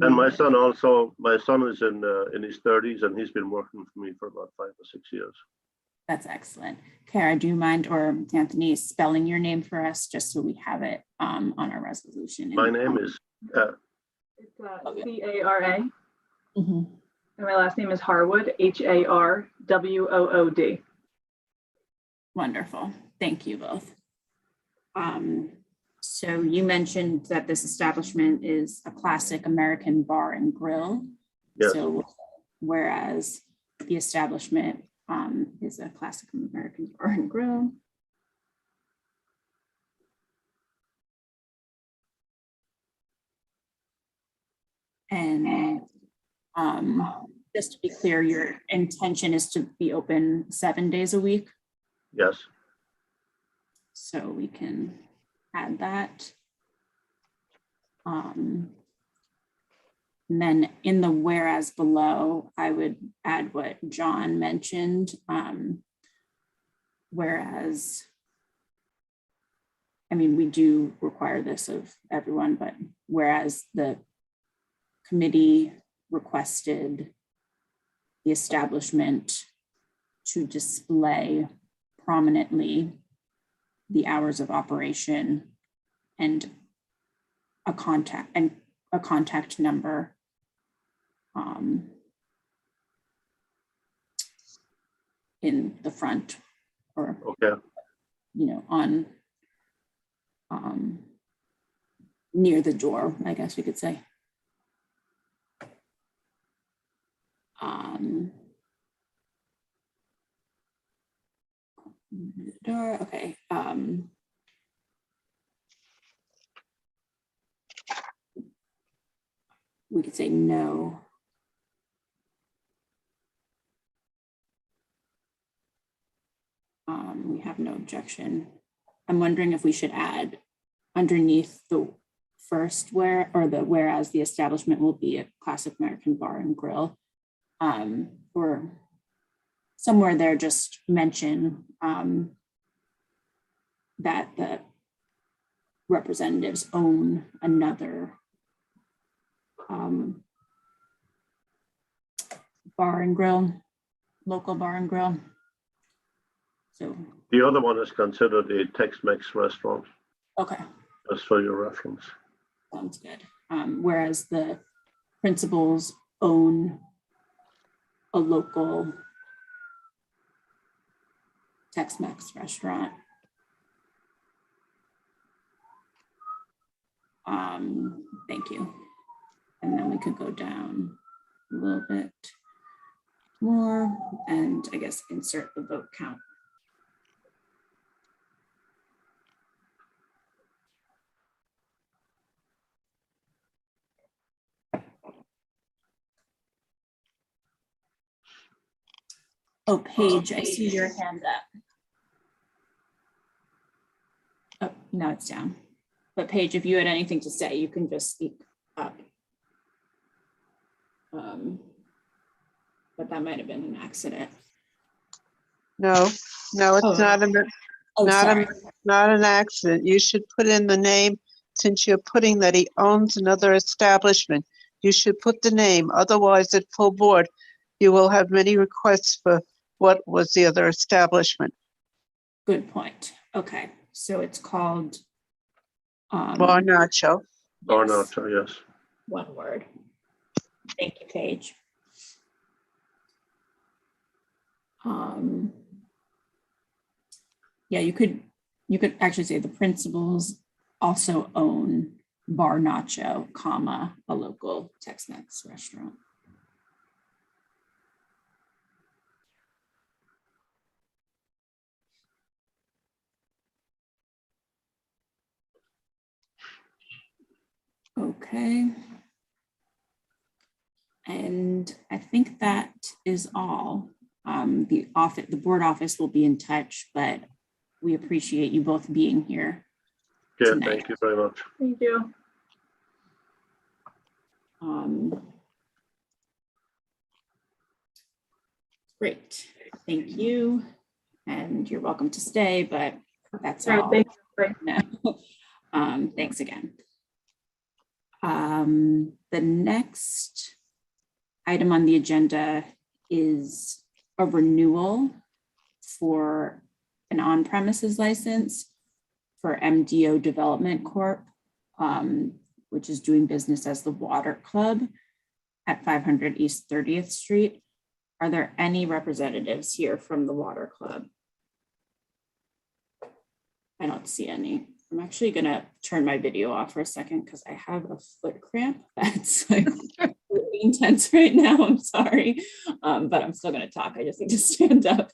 and my son is in his 30s, and he's been working for me for about 5 or 6 years. That's excellent. Cara, do you mind, or Anthony, spelling your name for us just so we have it on our resolution? My name is It's C-A-R-A. Mm-hmm. And my last name is Harwood, H-A-R-W-O-O-D. Wonderful. Thank you both. So you mentioned that this establishment is a classic American bar and grill. Yes. So whereas the establishment is a classic American bar and grill. And Just to be clear, your intention is to be open 7 days a week, Yes. so we can add that. And then in the whereas below, I would add what John mentioned. Whereas, I mean, we do require this of everyone, but whereas the committee requested the establishment to display prominently the hours of operation and a contact number in the front, or Okay. on near the door, I guess we could say. Door, okay. We could say no. We have no objection. I'm wondering if we should add underneath the first whereas the establishment will be a classic American bar and grill, or somewhere there, just mention that the representatives own another bar and grill, local bar and grill. So The other one is considered a Tex-Mex restaurant. okay, Just for your reference. sounds good. Whereas the principals own a local Tex-Mex restaurant. Thank you. And then we could go down a little bit more and I guess insert the vote count. Oh, Paige, I see your hand up. Oh, now it's down. But Paige, if you had anything to say, you can just speak up. But that might have been an accident. No, it's not not an accident. You should put in the name, since you're putting that he owns another establishment. You should put the name. Otherwise, at full board, you will have many requests for what was the other establishment. Good point. Okay, so it's called Bar Nacho. Bar Nacho, yes. One word. Thank you, Paige. Yeah, you could actually say the principals also own Bar Nacho, comma, a local Tex-Mex restaurant. Okay. And I think that is all. The board office will be in touch, but we appreciate you both being here. Yeah, tonight. thank you very much. Thank you. Great, thank you. And you're welcome to stay, but that's All right, all. thanks. No. Thanks again. The next item on the agenda is a renewal for an on-premises license for MDO Development Corp, which is doing business as the Water Club at 500 East 30th Street. Are there any representatives here from the Water Club? I don't see any. I'm actually gonna turn my video off for a second because I have a foot cramp that's like really intense right now. I'm sorry, but I'm still gonna talk. I just need to stand up.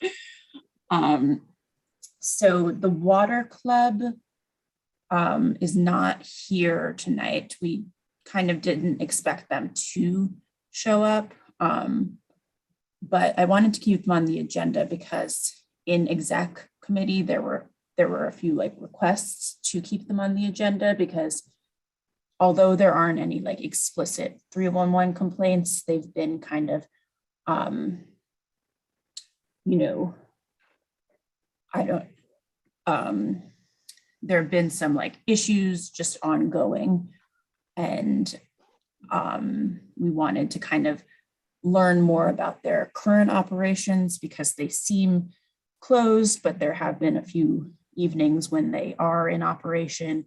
So the Water Club is not here tonight. We kind of didn't expect them to show up. but I wanted to keep them on the agenda because in exec committee, there were a few like requests to keep them on the agenda because although there aren't any like explicit 311 complaints, they've been kind of, there have been some like issues just ongoing, and we wanted to kind of learn more about their current operations because they seem closed, but there have been a few evenings when they are in operation.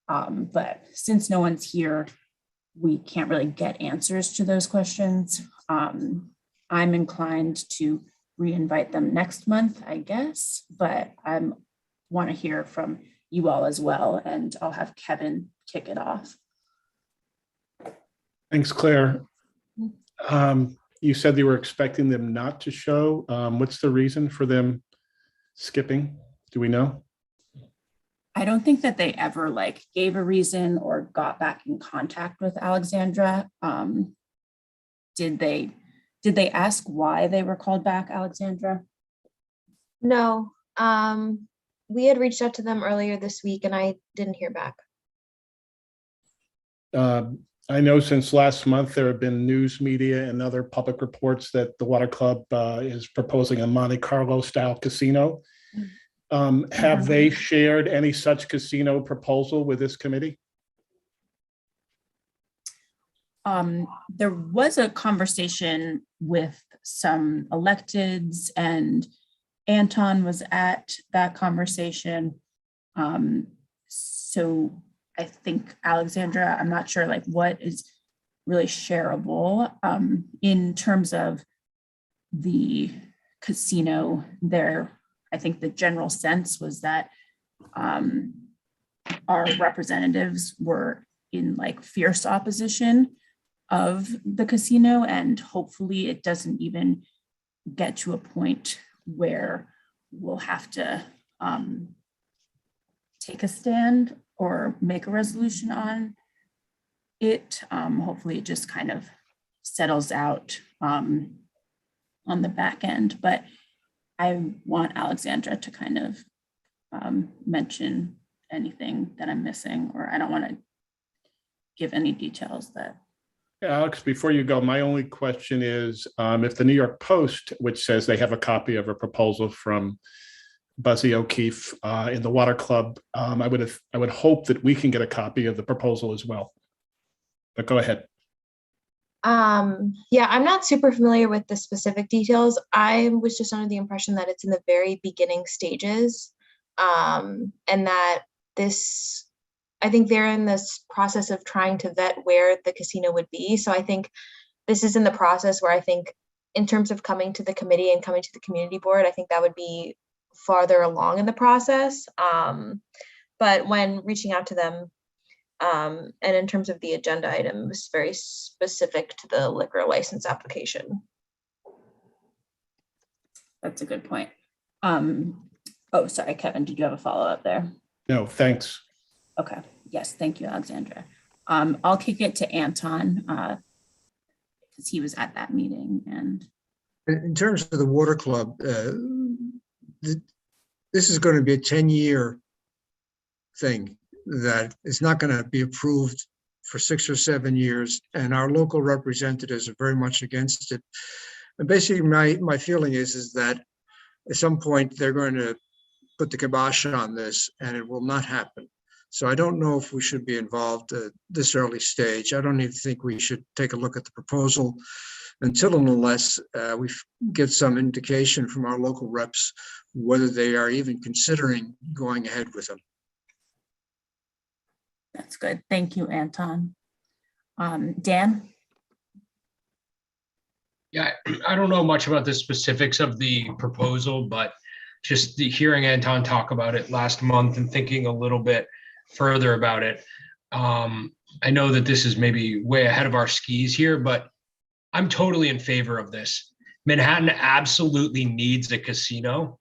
But since no one's here, we can't really get answers to those questions. I'm inclined to re-invite them next month, I guess, but I want to hear from you all as well, and I'll have Kevin kick it off. Thanks, Claire. You said they were expecting them not to show. What's the reason for them skipping? Do we know? I don't think that they ever like gave a reason or got back in contact with Alexandra. Did they ask why they were called back, Alexandra? No, we had reached out to them earlier this week and I didn't hear back. I know since last month, there have been news media and other public reports that the Water Club is proposing a Monte Carlo style casino. Have they shared any such casino proposal with this committee? There was a conversation with some electeds, and Anton was at that conversation. So I think Alexandra, I'm not sure like what is really shareable in terms of the casino there. I think the general sense was that our representatives were in like fierce opposition of the casino, and hopefully it doesn't even get to a point where we'll have to take a stand or make a resolution on it. Hopefully it just kind of settles out on the back end, but I want Alexandra to kind of mention anything that I'm missing, or I don't want to give any details that. Yeah, Alex, before you go, my only question is if the New York Post, which says they have a copy of a proposal from Buzzy O'Keefe in the Water Club, I would hope that we can get a copy of the proposal as well. But go ahead. Yeah, I'm not super familiar with the specific details. I was just under the impression that it's in the very beginning stages, and that this, I think they're in this process of trying to vet where the casino would be. So I think this is in the process where I think in terms of coming to the committee and coming to the community board, I think that would be farther along in the process. But when reaching out to them, and in terms of the agenda item, it was very specific to the liquor license application. That's a good point. Oh, sorry, Kevin, did you have a follow-up there? No, thanks. Okay, yes, thank you, Alexandra. I'll kick it to Anton because he was at that meeting. And in terms of the Water Club, this is going to be a 10-year thing that is not going to be approved for 6 or 7 years, and our local representatives are very much against it. And basically, my feeling is that at some point they're going to put the kibosh on this, and it will not happen. So I don't know if we should be involved at this early stage. I don't even think we should take a look at the proposal until and unless we get some indication from our local reps whether they are even considering going ahead with them. that's good. Thank you, Anton. Dan? Yeah, I don't know much about the specifics of the proposal, but just hearing Anton talk about it last month and thinking a little bit further about it. I know that this is maybe way ahead of our skis here, but I'm totally in favor of this. Manhattan absolutely needs a casino.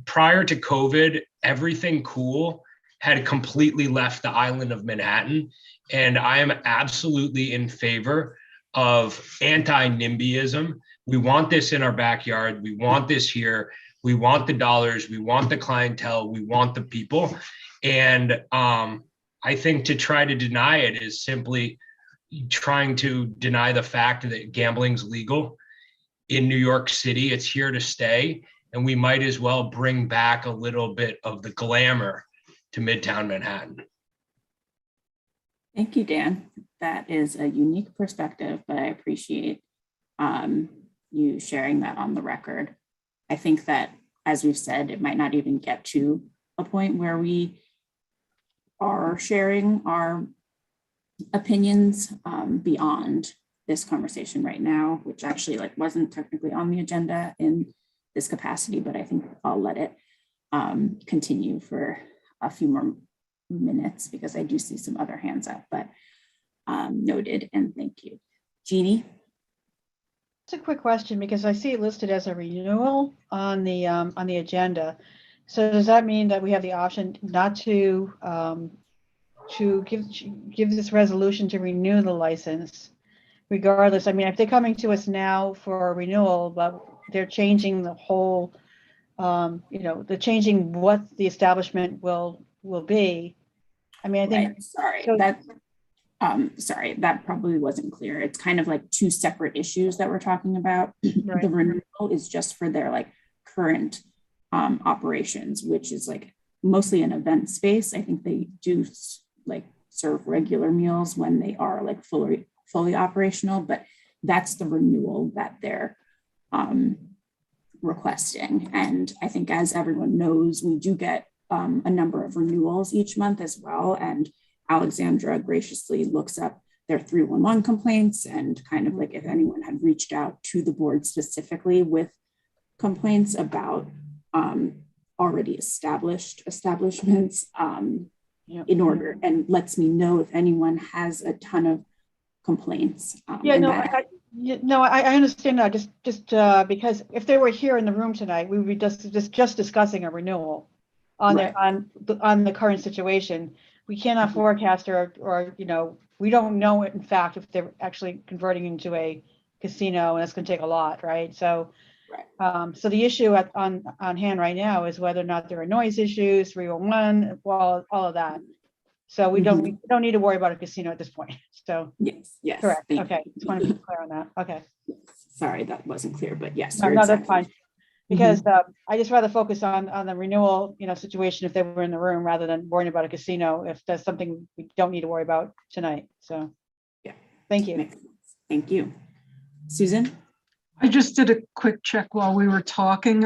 Prior to COVID, everything cool had completely left the island of Manhattan. And I am absolutely in favor of anti-NIMBYism, We want this in our backyard. We want this here. We want the dollars. We want the clientele. We want the people. And I think to try to deny it is simply trying to deny the fact that gambling's legal in New York City. It's here to stay. And we might as well bring back a little bit of the glamour to Midtown Manhattan. Thank you, Dan. That is a unique perspective, but I appreciate you sharing that on the record. I think that, as we've said, it might not even get to a point where we are sharing our opinions beyond this conversation right now, which actually wasn't technically on the agenda in this capacity, but I think I'll let it continue for a few more minutes because I do see some other hands up, but noted and thank you. Jeannie? It's a quick question because I see it listed as a renewal on the agenda. So does that mean that we have the option not to give this resolution to renew the license regardless? I mean, if they're coming to us now for a renewal, but they're changing the whole, they're changing what the establishment will be. I mean, I think. Right. Sorry, so, sorry, that probably wasn't clear. It's kind of like two separate issues that we're talking about. Right. The renewal is just for their current operations, which is mostly an event space. I think they do serve regular meals when they are fully operational, but that's the renewal that they're requesting. And I think, as everyone knows, we do get a number of renewals each month as well. And Alexandra graciously looks up their 311 complaints and kind of if anyone had reached out to the board specifically with complaints about already established establishments in order, and lets me know if anyone has a ton of complaints. I understand that. Just because if they were here in the room tonight, we would be just discussing a renewal on the current situation. We cannot forecast or we don't know in fact if they're actually converting into a casino, and it's going to take a lot, right? So, so the issue on hand right now is whether or not there are noise issues, 311, all of that. So we don't need to worry about a casino at this point. So yes, correct. Okay, just want to be clear on that. Okay. Sorry, that wasn't clear, but yes. No, that's fine. Because I just rather focus on the renewal, situation if they were in the room rather than worrying about a casino if that's something we don't need to worry about tonight. So yeah, thank you. Thank you. Susan? I just did a quick check while we were talking.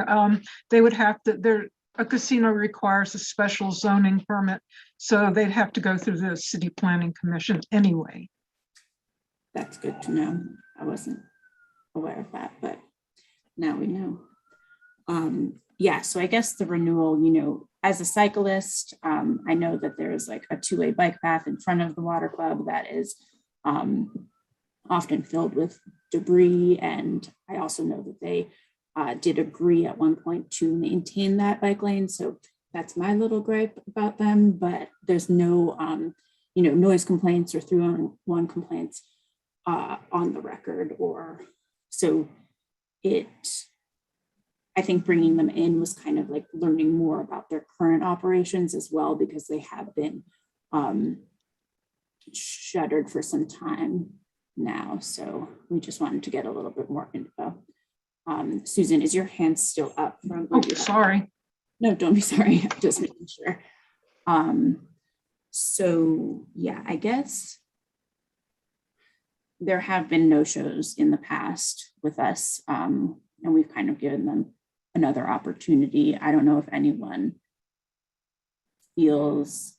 They would have to, a casino requires a special zoning permit, so they'd have to go through the City Planning Commission anyway. That's good to know. I wasn't aware of that, but now we know. Yeah, so I guess the renewal, as a cyclist, I know that there's a two-way bike path in front of the water club that is often filled with debris. And I also know that they did agree at one point to maintain that bike lane. So that's my little gripe about them, but there's no, noise complaints or 311 complaints on the record, or so I think bringing them in was kind of learning more about their current operations as well, because they have been shuttered for some time now. So we just wanted to get a little bit more info. Susan, is your hand still up? Sorry. No, don't be sorry. I'm just making sure. So yeah, I guess there have been no-shows in the past with us, and we've kind of given them another opportunity. I don't know if anyone feels,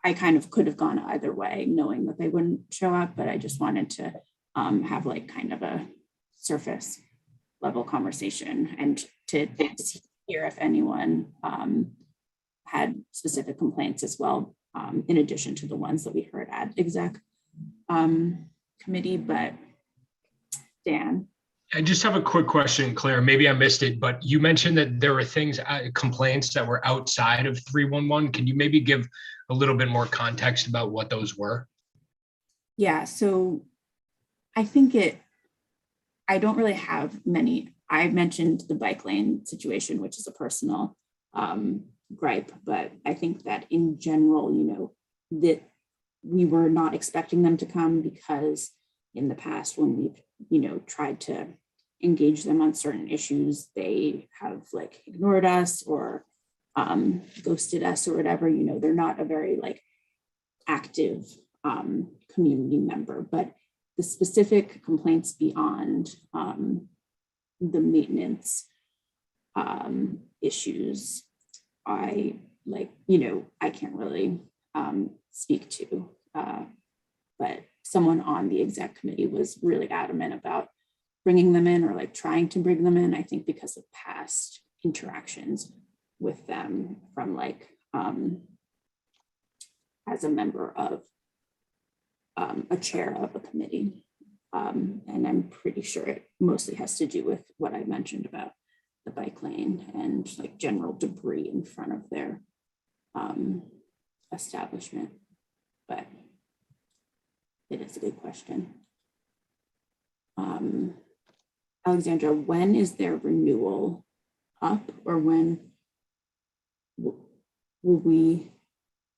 I kind of could have gone either way knowing that they wouldn't show up, but I just wanted to have kind of a surface level conversation and to hear if anyone had specific complaints as well, in addition to the ones that we heard at exec committee. But Dan. I just have a quick question, Claire. Maybe I missed it, but you mentioned that there were complaints that were outside of 311. Can you maybe give a little bit more context about what those were? Yeah, so I think I don't really have many. I mentioned the bike lane situation, which is a personal gripe, but I think that in general, you know, that we were not expecting them to come because in the past when we've, you know, tried to engage them on certain issues, they have like ignored us or ghosted us or whatever. You know, they're not a very like active community member, but the specific complaints beyond the maintenance issues, I like, you know, I can't really speak to, but someone on the exec committee was really adamant about bringing them in or like trying to bring them in, I think because of past interactions with them from like as a member of a chair of a committee. And I'm pretty sure it mostly has to do with what I mentioned about the bike lane and like general debris in front of their establishment. But it is a good question. Alexandra, when is their renewal up, or when will we?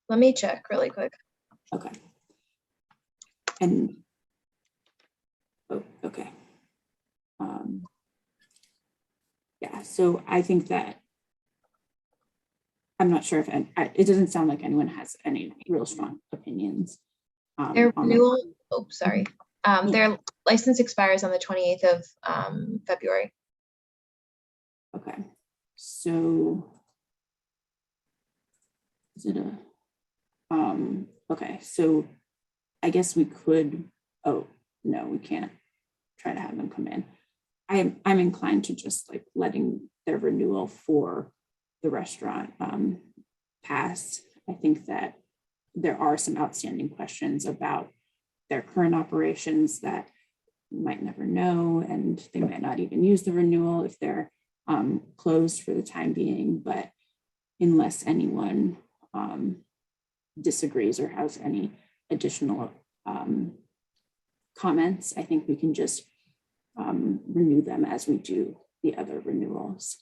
Let me check really quick. Okay. And, oh, okay. Yeah, so I think that, I'm not sure if, it doesn't sound like anyone has any real strong opinions. Their on renewal, oh, sorry. Their license expires on the 28th of February. Okay, so is it a, okay, so I guess we could, oh, no, we can't try to have them come in. I'm inclined to just like letting their renewal for the restaurant pass. I think that there are some outstanding questions about their current operations that you might never know, and they might not even use the renewal if they're closed for the time being. But unless anyone disagrees or has any additional comments, I think we can just renew them as we do the other renewals.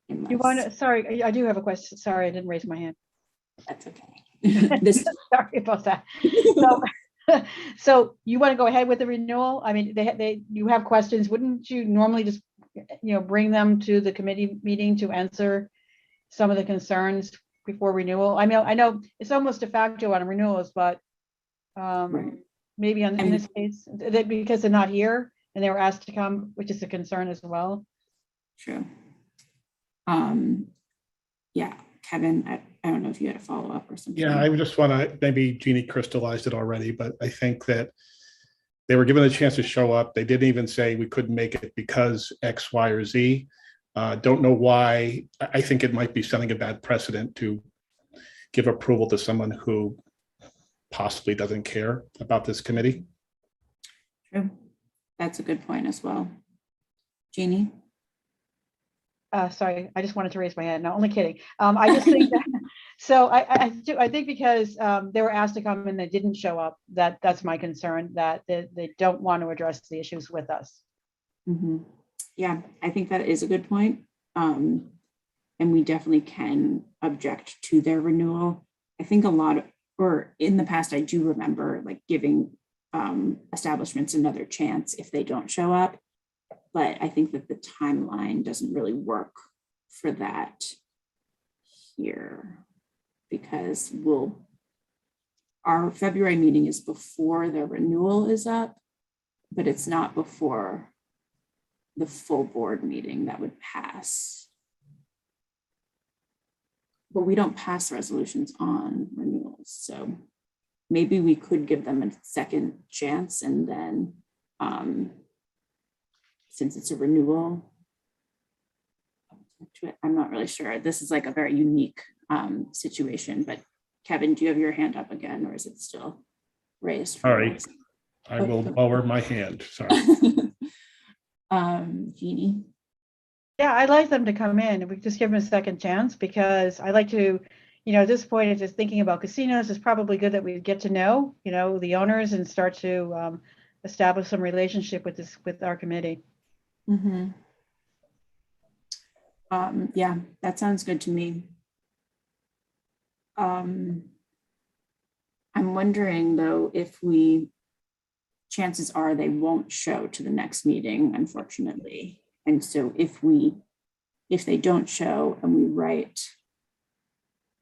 You want to, sorry, I do have a question. Sorry, I didn't raise my hand. That's okay. Sorry about that. So you want to go ahead with the renewal? I mean, you have questions. Wouldn't you normally just, you know, bring them to the committee meeting to answer some of the concerns before renewal? I mean, I know it's almost de facto on renewals, but maybe in this case, because they're not here and they were asked to come, which is a concern as well. True. Yeah, Kevin, I don't know if you had a follow up or something. Yeah, I just want to, maybe Jeannie crystallized it already, but I think that they were given a chance to show up. They didn't even say we couldn't make it because X, Y, or Z. Don't know why. I think it might be setting a bad precedent to give approval to someone who possibly doesn't care about this committee. True. That's a good point as well. Jeannie? Sorry, I just wanted to raise my hand. No, only kidding. I just think that, so I think because they were asked to come and they didn't show up, that's my concern, that they don't want to address the issues with us. Mm-hmm. Yeah, I think that is a good point. And we definitely can object to their renewal. I think or in the past, I do remember like giving establishments another chance if they don't show up. But I think that the timeline doesn't really work for that here, because our February meeting is before the renewal is up, but it's not before the full board meeting that would pass. But we don't pass resolutions on renewals. So maybe we could give them a second chance, and then since it's a renewal, I'm not really sure. This is like a very unique situation, but Kevin, do you have your hand up again, or is it still raised? All right, I will lower my hand, sorry. Jeannie? Yeah, I'd like them to come in and we just give them a second chance, because I like to, you know, at this point, it's just thinking about casinos, it's probably good that we get to know, you know, the owners and start to establish some relationship with our committee. Mm-hmm. Yeah, that sounds good to me. I'm wondering though, if chances are they won't show to the next meeting, unfortunately. And so if they don't show and we write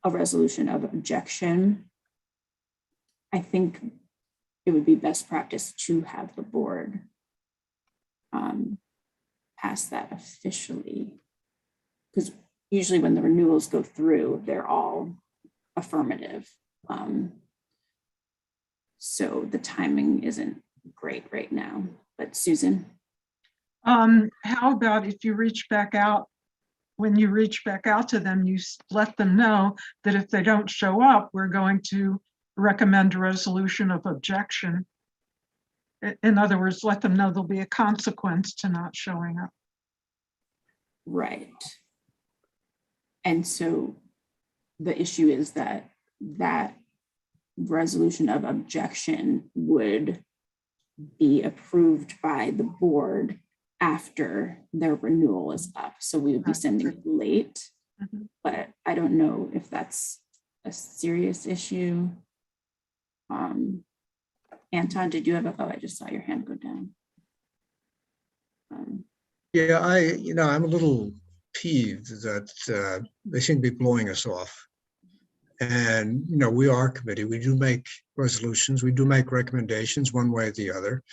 a resolution of objection, I think it would be best practice to have the board pass that officially. Because usually when the renewals go through, they're all affirmative. So the timing isn't great right now. But Susan? How about if you reach back out, when you reach back out to them, you let them know that if they don't show up, we're going to recommend a resolution of objection. In other words, let them know there'll be a consequence to not showing up. Right. And so the issue is that resolution of objection would be approved by the board after their renewal is up. So we would be sending it late, but I don't know if that's a serious issue. Anton, did you have I just saw your hand go down. Yeah, I'm a little peeved that they seem to be blowing us off. And, we are a committee. We do make resolutions. We do make recommendations one way or the other.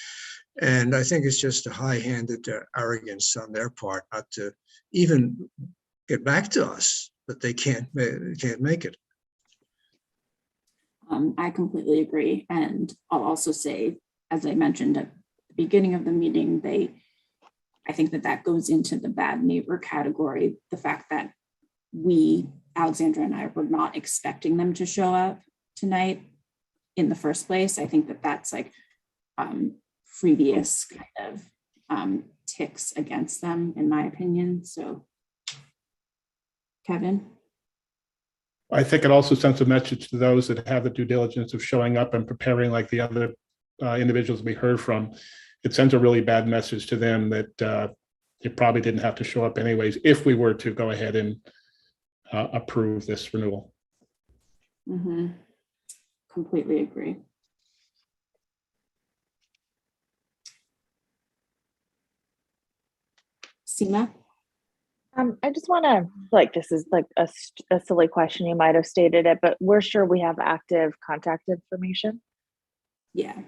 And I think it's just a high-handed arrogance on their part not to even get back to us, but they can't make it. I completely agree. And I'll also say, as I mentioned at the beginning of the meeting, I think that goes into the bad neighbor category. The fact that Alexandra and I, were not expecting them to show up tonight in the first place. I think that's like previous kind of ticks against them, in my opinion. So, Kevin? I think it also sends a message to those that have the due diligence of showing up and preparing, like the other individuals we heard from. It sends a really bad message to them that you probably didn't have to show up anyways if we were to go ahead and approve this renewal. Mm-hmm. Completely agree. Seema? I just want to, this is like a silly question, you might have stated it, but we're sure we have active contact information? Yeah.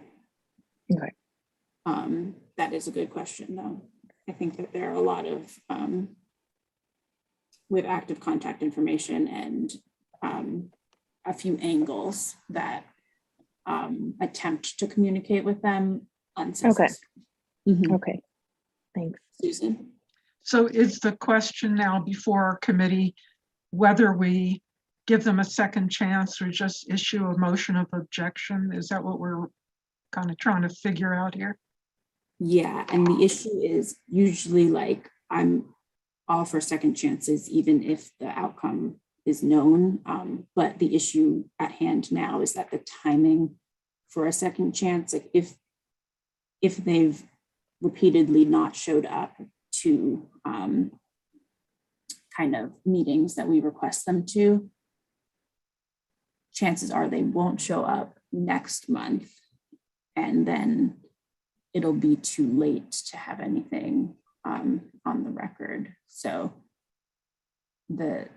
Okay. That is a good question, though. I think that there are a lot of, with active contact information and a few angles that attempt to communicate with them unsuccessfully. Okay. Mm-hmm. Okay. Thanks. Susan? So is the question now before our committee whether we give them a second chance or just issue a motion of objection? Is that what we're kind of trying to figure out here? Yeah, and the issue is usually I'm all for second chances, even if the outcome is known. But the issue at hand now is that the timing for a second chance, if they've repeatedly not showed up to kind of meetings that we request them to, chances are they won't show up next month, and then it'll be too late to have anything on the record. So the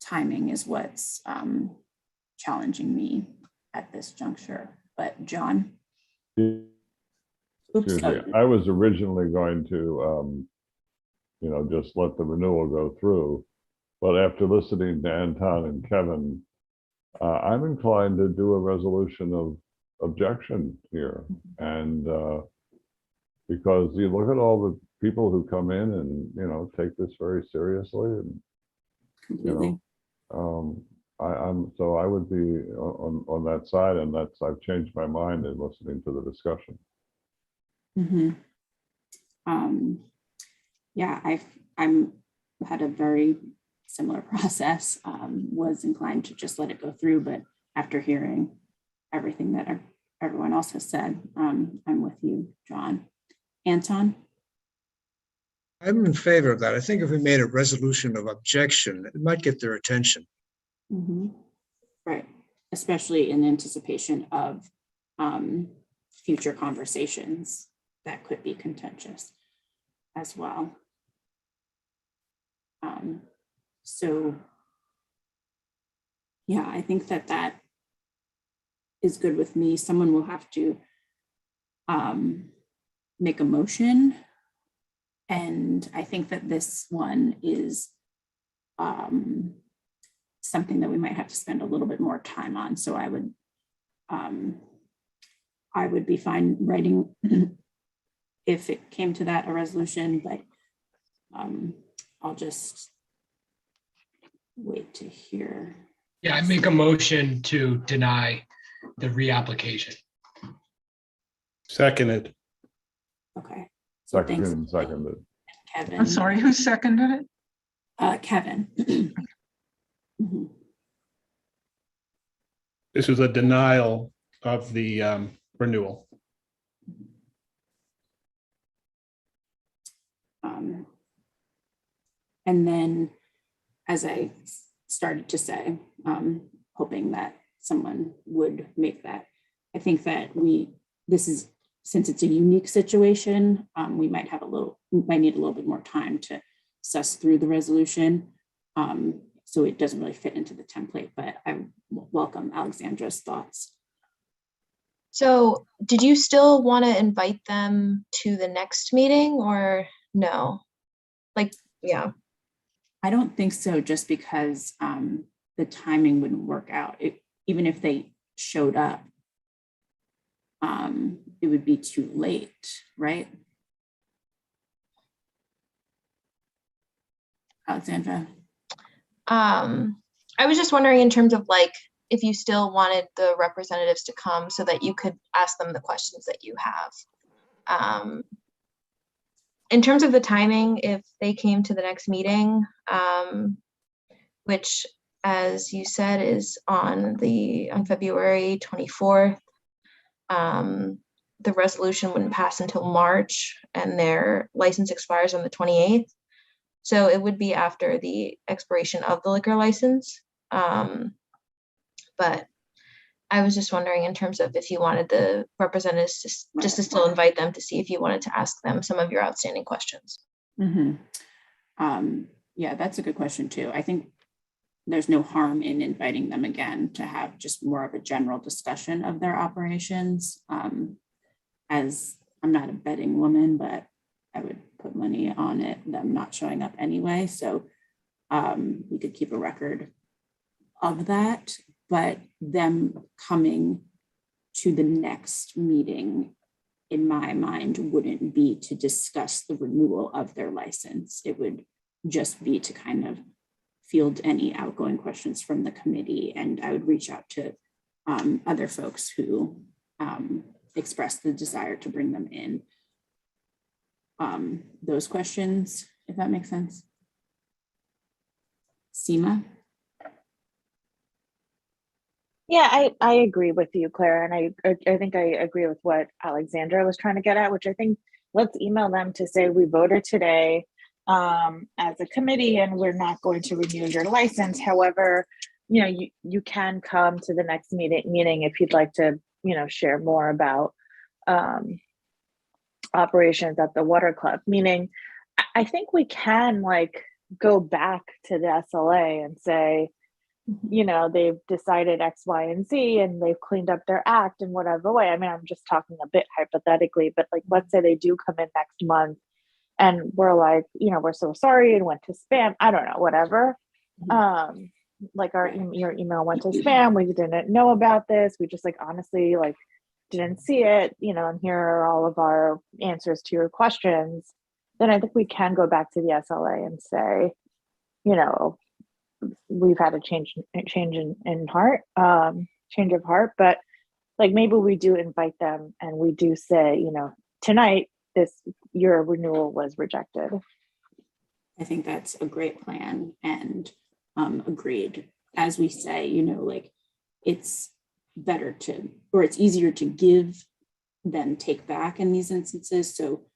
timing is what's challenging me at this juncture. But John? Excuse me. I was originally going to, just let the renewal go through. But after listening to Anton and Kevin, I'm inclined to do a resolution of objection here. And because you look at all the people who come in and, take this very seriously. And, Completely. so I would be on that side, and I've changed my mind in listening to the discussion. Mm-hmm. Yeah, I'm had a very similar process. Was inclined to just let it go through, but after hearing everything that everyone else has said. I'm with you, John. Anton? I'm in favor of that. I think if we made a resolution of objection, it might get their attention. Right, especially in anticipation of future conversations that could be contentious as well. So yeah, I think that is good with me. Someone will have to make a motion. And I think that this one is something that we might have to spend a little bit more time on. So I would be fine writing if it came to that, a resolution, but I'll just wait to hear. Yeah, I make a motion to deny the reapplication. Seconded. Okay. Seconded. Kevin. I'm sorry, who seconded it? Kevin. This is a denial of the renewal. And then, as I started to say, hoping that someone would make that. I think that since it's a unique situation, we might need a little bit more time to suss through the resolution. So it doesn't really fit into the template, but I welcome Alexandra's thoughts. So did you still want to invite them to the next meeting or no? Yeah. I don't think so, just because the timing wouldn't work out. Even if they showed up, it would be too late, right? Alexandra? I was just wondering in terms of if you still wanted the representatives to come so that you could ask them the questions that you have. In terms of the timing, if they came to the next meeting, which, as you said, is on February 24th, the resolution wouldn't pass until March, and their license expires on the 28th. So it would be after the expiration of the liquor license. But I was just wondering in terms of if you wanted the representatives to still invite them to see if you wanted to ask them some of your outstanding questions. Yeah, that's a good question too. I think there's no harm in inviting them again to have just more of a general discussion of their operations. As I'm not a betting woman, but I would put money on it, them not showing up anyway. So we could keep a record of that, but them coming to the next meeting, in my mind, wouldn't be to discuss the renewal of their license. It would just be to kind of field any outgoing questions from the committee. And I would reach out to other folks who expressed the desire to bring them in. Those questions, if that makes sense. Seema? Yeah, I agree with you, Claire, and I think I agree with what Alexandra was trying to get at, which I think let's email them to say we voted today as a committee and we're not going to renew your license. However, you can come to the next meeting if you'd like to, share more about operations at the water club. Meaning, I think we can go back to the SLA and say, they've decided X, Y, and Z, and they've cleaned up their act in whatever way. I mean, I'm just talking a bit hypothetically, but let's say they do come in next month and we're like, we're so sorry and went to spam. I don't know, whatever. Your email went to spam. We didn't know about this. We just honestly didn't see it, and here are all of our answers to your questions. Then I think we can go back to the SLA and say, we've had a change in heart, change of heart, but maybe we do invite them and we do say, tonight your renewal was rejected. I think that's a great plan, and agreed. As we say, it's better to, or it's easier to give than take back in these instances. So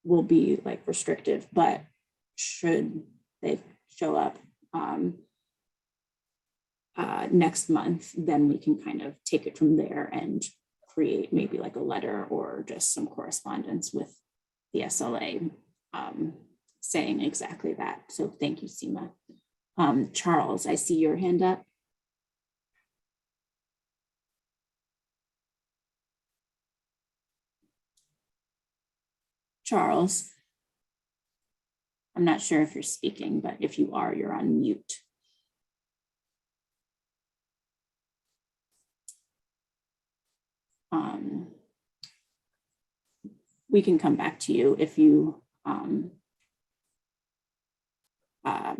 we'll be like restrictive, but should they show up next month, then we can kind of take it from there and create maybe like a letter or just some correspondence with the SLA saying exactly that. So thank you, Seema. Charles, I see your hand up. Charles, I'm not sure if you're speaking, but if you are, you're on mute. We can come back to you if you are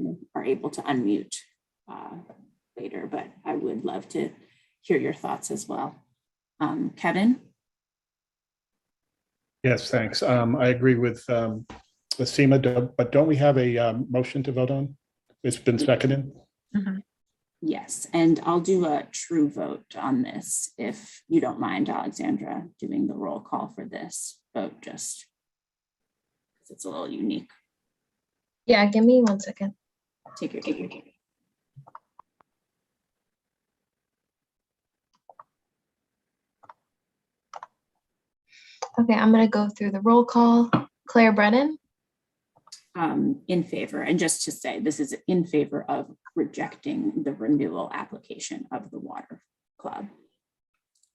able to unmute later, but I would love to hear your thoughts as well. Kevin? Yes, thanks. I agree with Seema, but don't we have a motion to vote on? It's been seconded. Yes, and I'll do a true vote on this if you don't mind, Alexandra, doing the roll call for this vote, just because it's a little unique. Yeah, give me 1 second. Take your time. Okay, I'm gonna go through the roll call. Claire Brennan, In favor, and just to say, this is in favor of rejecting the renewal application of the water club.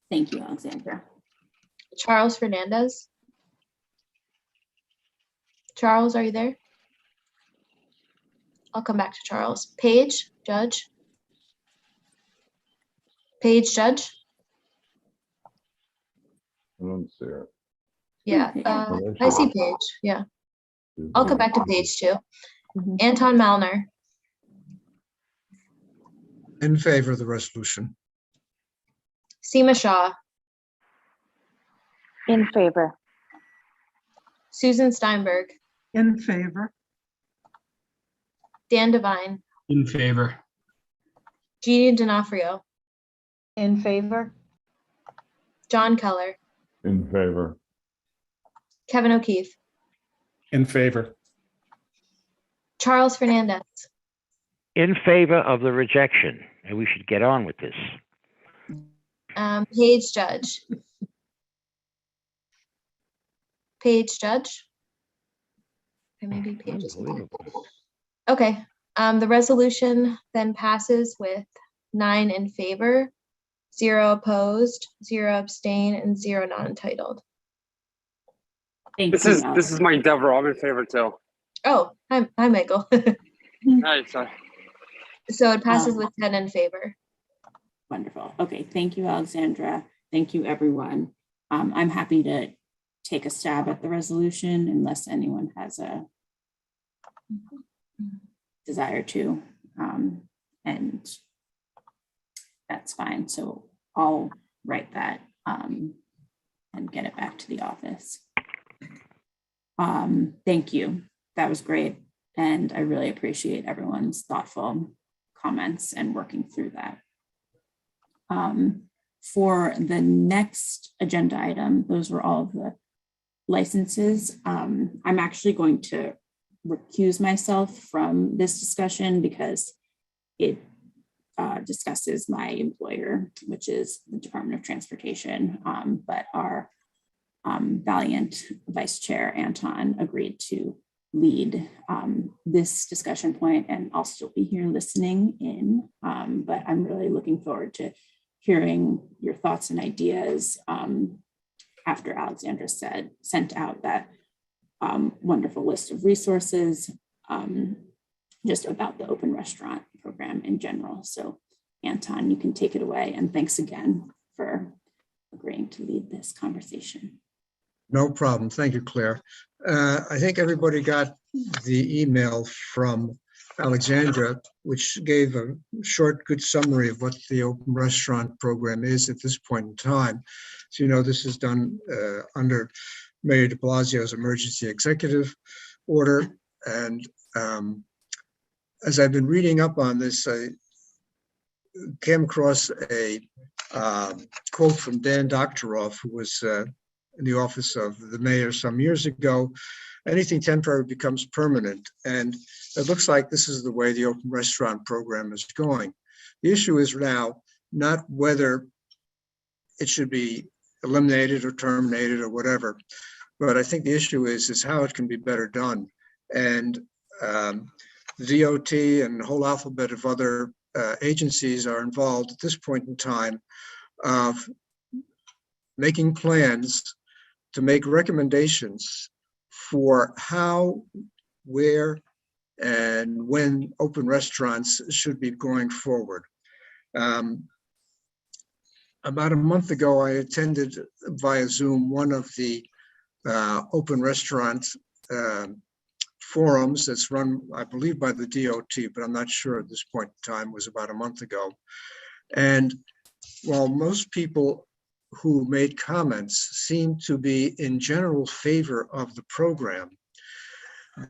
Thank you, Alexandra. Charles Fernandez. Charles, are you there? I'll come back to Charles. Paige, Judge. Paige, Judge. I don't see it. Yeah, I see Paige. Yeah, I'll come back to Paige too. Anton Malner, In favor of the resolution. Seema Shaw, In favor. Susan Steinberg, In favor. Dan Devine, In favor. Jeannie D'Onofrio, In favor? John Keller, In favor. Kevin O'Keefe, In favor. Charles Fernandez, In favor of the rejection, and we should get on with this. Paige Judge. Paige Judge. Okay, maybe Paige is okay. The resolution then passes with 9 in favor, 0 opposed, 0 abstain, and 0 non-entitled. Thank you. This is Mike Devereaux. I'm in favor too. Oh, hi Michael. Hi, sorry. So it passes with 10 in favor. Wonderful. Okay, thank you, Alexandra. Thank you, everyone. I'm happy to take a stab at the resolution unless anyone has a desire to, and that's fine. So I'll write that and get it back to the office. Thank you. That was great. And I really appreciate everyone's thoughtful comments and working through that. For the next agenda item, those were all of the licenses. I'm actually going to recuse myself from this discussion because it discusses my employer, which is the Department of Transportation, but our valiant Vice Chair Anton agreed to lead this discussion point, and I'll still be here listening in, but I'm really looking forward to hearing your thoughts and ideas after Alexandra sent out that wonderful list of resources just about the open restaurant program in general. So Anton, you can take it away, and thanks again for agreeing to lead this conversation. No problem. Thank you, Claire. I think everybody got the email from Alexandra, which gave a short, good summary of what the open restaurant program is at this point in time. So, you know, this is done under Mayor de Blasio's emergency executive order. And as I've been reading up on this, came across a quote from Dan Doctoroff, who was in the office of the mayor some years ago. Anything temporary becomes permanent. And it looks like this is the way the open restaurant program is going. The issue is now not whether it should be eliminated or terminated or whatever, but I think the issue is how it can be better done. And the DOT and a whole alphabet of other agencies are involved at this point in time of making plans to make recommendations for how, where, and when open restaurants should be going forward. About a month ago, I attended via Zoom one of the open restaurant forums that's run, I believe, by the DOT, but I'm not sure at this point in time. It was about a month ago. And while most people who made comments seemed to be in general favor of the program,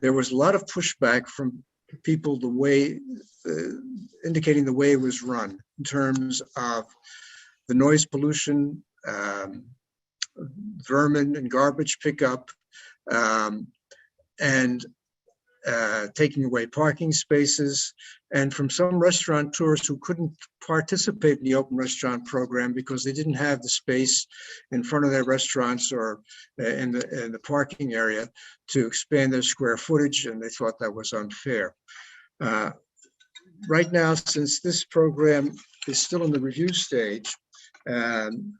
there was a lot of pushback from people the way, indicating the way it was run in terms of the noise pollution, vermin and garbage pickup, and taking away parking spaces, and from some restaurateurs who couldn't participate in the open restaurant program because they didn't have the space in front of their restaurants or in the parking area to expand their square footage, and they thought that was unfair. Right now, since this program is still in the review stage, and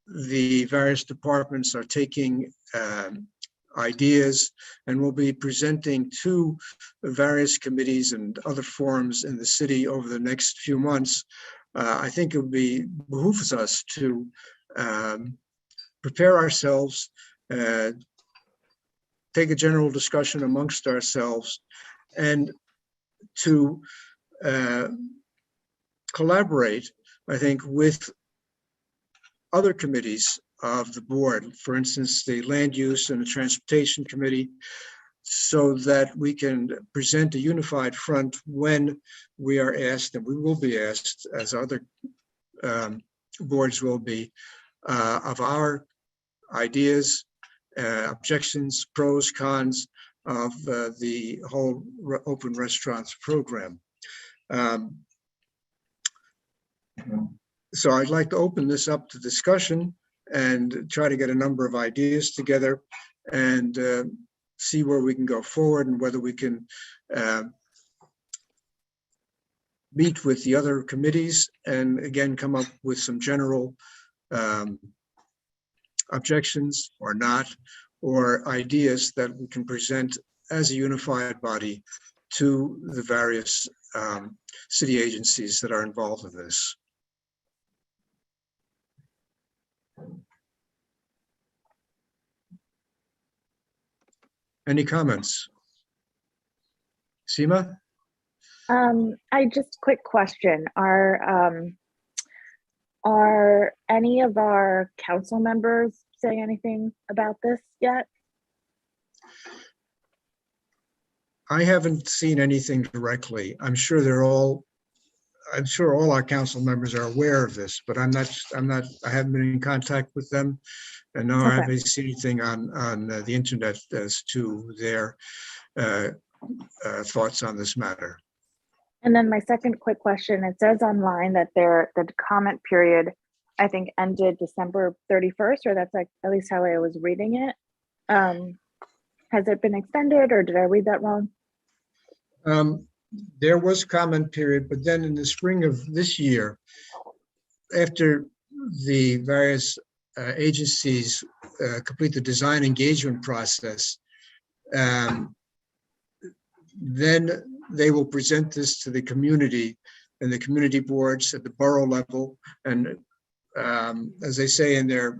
the various departments are taking ideas and will be presenting to various committees and other forums in the city over the next few months, I think it behooves us to prepare ourselves, take a general discussion amongst ourselves, and to collaborate, I think, with other committees of the board, for instance, the Land Use and the Transportation Committee, so that we can present a unified front when we are asked, and we will be asked, as other boards will be, of our ideas, objections, pros, cons of the whole open restaurants program. So I'd like to open this up to discussion and try to get a number of ideas together and see where we can go forward and whether we can meet with the other committees and again come up with some general objections or not, or ideas that we can present as a unified body to the various city agencies that are involved in this. Any comments? Seema? I just quick question. Are any of our council members saying anything about this yet? I haven't seen anything directly. I'm sure all our council members are aware of this, but I haven't been in contact with them. And no, I haven't seen anything on the internet as to their thoughts on this matter. And then my second quick question, it says online that the comment period, I think, ended December 31st, or that's like at least how I was reading it. Has it been extended, or did I read that wrong? There was comment period, but then in the spring of this year, after the various agencies complete the design engagement process, then they will present this to the community and the community boards at the borough level. And as they say in their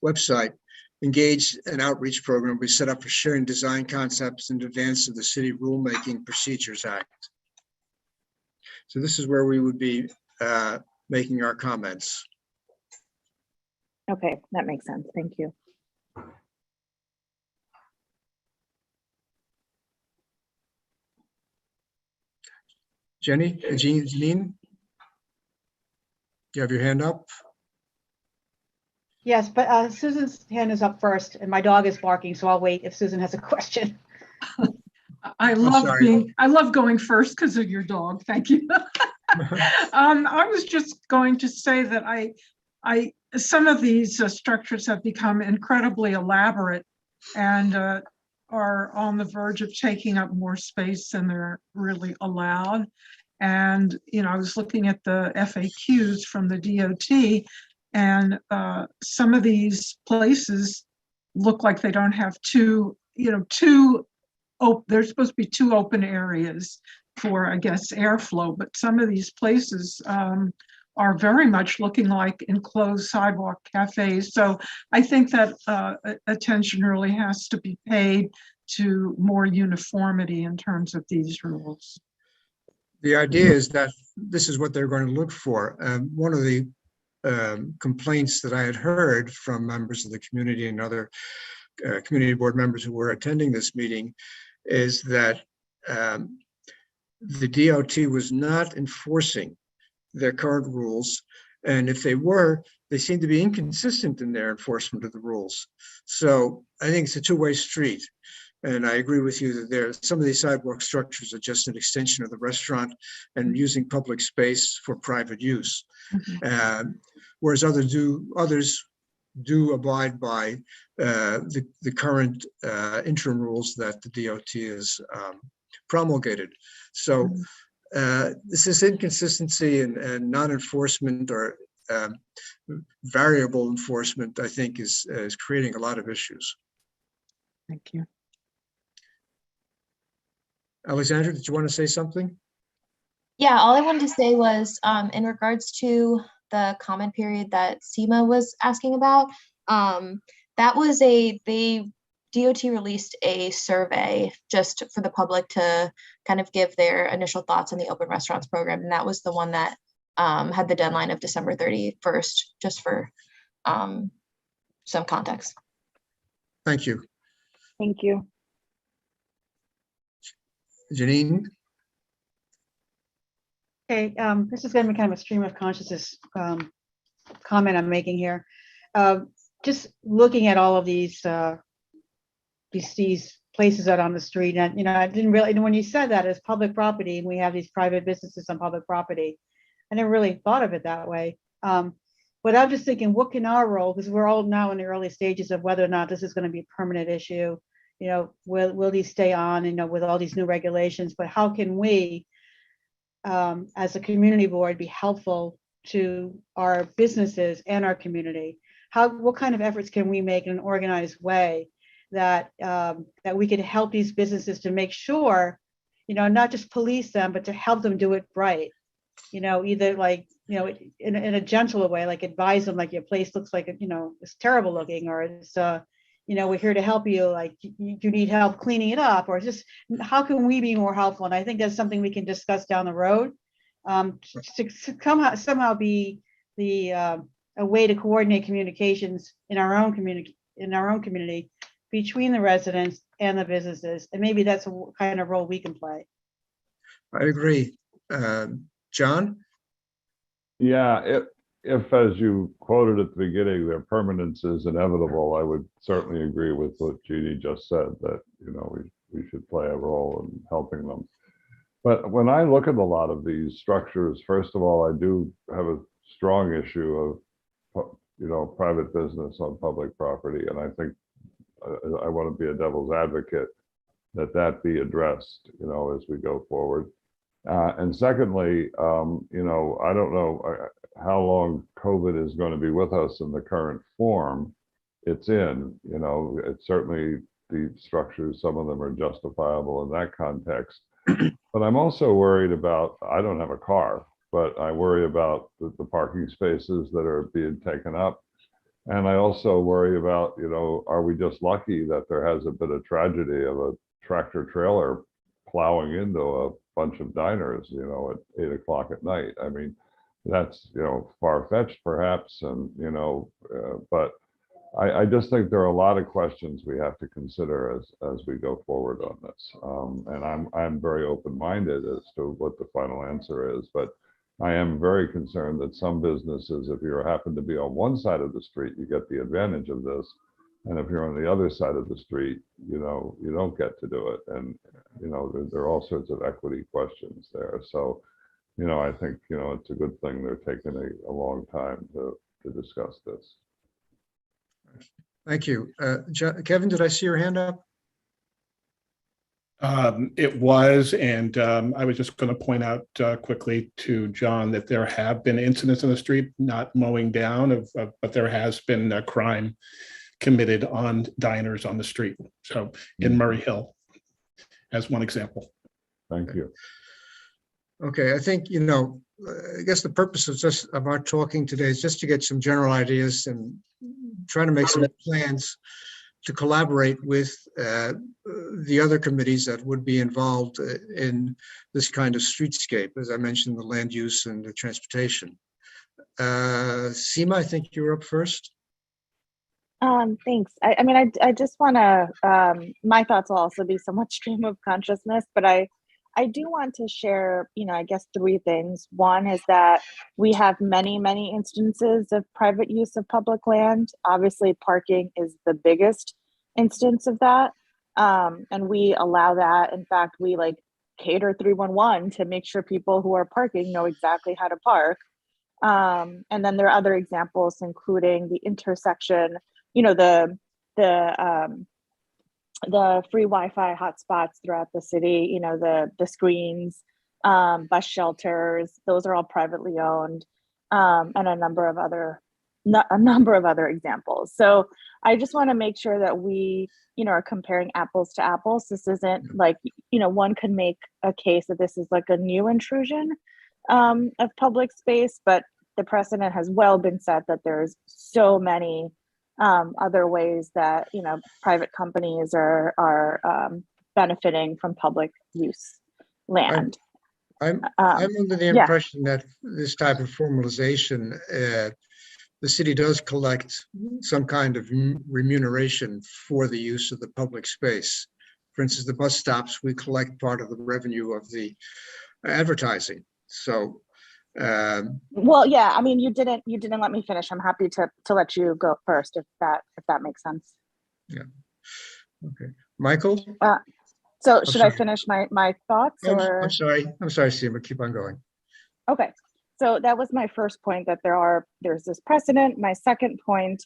website, engage an outreach program we set up for sharing design concepts in advance of the City Rulemaking Procedures Act. So this is where we would be making our comments. Okay, that makes sense. Thank you. Janine? You have your hand up? Yes, but Susan's hand is up first, and my dog is barking, so I'll wait if Susan has a question. I love going first because of your dog. Thank you. I was just going to say that some of these structures have become incredibly elaborate and are on the verge of taking up more space than they're really allowed. And, I was looking at the FAQs from the DOT, and some of these places look like they don't have there's supposed to be two open areas for, I guess, airflow, but some of these places are very much looking like enclosed sidewalk cafes. So I think that attention really has to be paid to more uniformity in terms of these rules. The idea is that this is what they're going to look for. One of the complaints that I had heard from members of the community and other community board members who were attending this meeting is that the DOT was not enforcing their current rules. And if they were, they seem to be inconsistent in their enforcement of the rules. So I think it's a two-way street. And I agree with you that some of these sidewalk structures are just an extension of the restaurant and using public space for private use. Whereas others do abide by the current interim rules that the DOT has promulgated. So this is inconsistency and non-enforcement or variable enforcement, I think, is creating a lot of issues. Thank you. Alexandra, did you want to say something? Yeah, all I wanted to say was in regards to the comment period that Seema was asking about, that was DOT released a survey just for the public to kind of give their initial thoughts on the open restaurants program. And that was the one that had the deadline of December 31st, just for some context. Thank you. Thank you. Janine? Okay, this is going to be kind of a stream of consciousness comment I'm making here. Just looking at all of these places out on the street, and I didn't really, when you said that as public property, and we have these private businesses on public property, I never really thought of it that way. But I'm just thinking, what can our role, because we're all now in the early stages of whether or not this is going to be a permanent issue. Will these stay on, with all these new regulations, but how can we, as a community board, be helpful to our businesses and our community? What kind of efforts can we make in an organized way that we can help these businesses to make sure, not just police them, but to help them do it right? Either like, in a gentler way, like advise them, like your place looks like, it's terrible looking, or it's, we're here to help you, like you need help cleaning it up, or just how can we be more helpful? And I think that's something we can discuss down the road, to somehow be a way to coordinate communications in our own community between the residents and the businesses. And maybe that's a kind of role we can play. I agree. John? Yeah, if as you quoted at the beginning, their permanence is inevitable, I would certainly agree with what Jeannie just said, that, we should play a role in helping them. But when I look at a lot of these structures, first of all, I do have a strong issue of, private business on public property. And I think I want to be a devil's advocate that be addressed, as we go forward. And secondly, I don't know how long COVID is going to be with us in the current form it's in. It's certainly the structures, some of them are justifiable in that context. But I'm also worried about, I don't have a car, but I worry about the parking spaces that are being taken up. And I also worry about, are we just lucky that there hasn't been a tragedy of a tractor trailer plowing into a bunch of diners, at 8 o'clock at night? I mean, that's, far-fetched perhaps, and, but I just think there are a lot of questions we have to consider as we go forward on this. And I'm very open-minded as to what the final answer is, but I am very concerned that some businesses, if you happen to be on one side of the street, you get the advantage of this. And if you're on the other side of the street, you don't get to do it. And, there are all sorts of equity questions there. So, I think, it's a good thing they're taking a long time to discuss this. Thank you. Kevin, did I see your hand up? It was, and I was just going to point out quickly to John that there have been incidents in the street, not mowing down, but there has been a crime committed on diners on the street. So in Murray Hill, as one example. Thank you. Okay, I think, I guess the purpose of our talking today is just to get some general ideas and trying to make some plans to collaborate with the other committees that would be involved in this kind of streetscape, as I mentioned, the land use and the transportation. Seema, I think you're up first. Thanks. I just want to, my thoughts will also be somewhat stream of consciousness, but I do want to share, I guess 3 things. One is that we have many, many instances of private use of public land. Obviously, parking is the biggest instance of that. And we allow that. In fact, we cater 311 to make sure people who are parking know exactly how to park. And then there are other examples, including the intersection, the free Wi-Fi hotspots throughout the city, the screens, bus shelters, those are all privately owned, and a number of other examples. So I just want to make sure that we, are comparing apples to apples. This isn't one could make a case that this is a new intrusion of public space, but the precedent has well been set that there's so many other ways that private companies are benefiting from public use land. I'm under the impression that this type of formalization, the city does collect some kind of remuneration for the use of the public space. For instance, the bus stops, we collect part of the revenue of the advertising. So well, yeah, you didn't let me finish. I'm happy to let you go first if that makes sense. Yeah. Okay. Michael? So should I finish my thoughts? Or I'm sorry, Seema, keep on going. Okay. So that was my first point, that there's this precedent. My second point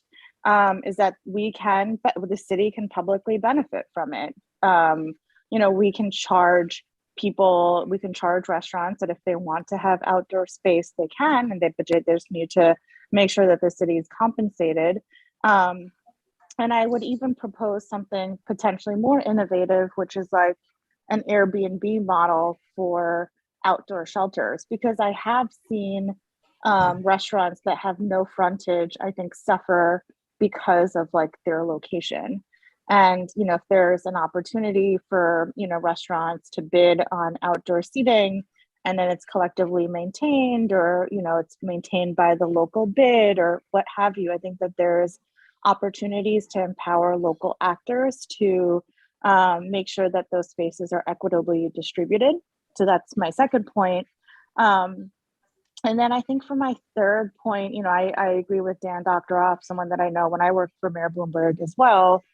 is that the city can publicly benefit from it. We can charge people, we can charge restaurants that if they want to have outdoor space, they can, and there's need to make sure that the city is compensated. And I would even propose something potentially more innovative, which is an Airbnb model for outdoor shelters, because I have seen restaurants that have no frontage, I think, suffer because of their location. And, if there's an opportunity for, restaurants to bid on outdoor seating, and then it's collectively maintained, or, it's maintained by the local bid or what have you, I think that there's opportunities to empower local actors to make sure that those spaces are equitably distributed. So that's my second point. And then I think for my third point, I agree with Dan Doctoroff, someone that I know when I worked for Mayor Bloomberg as well.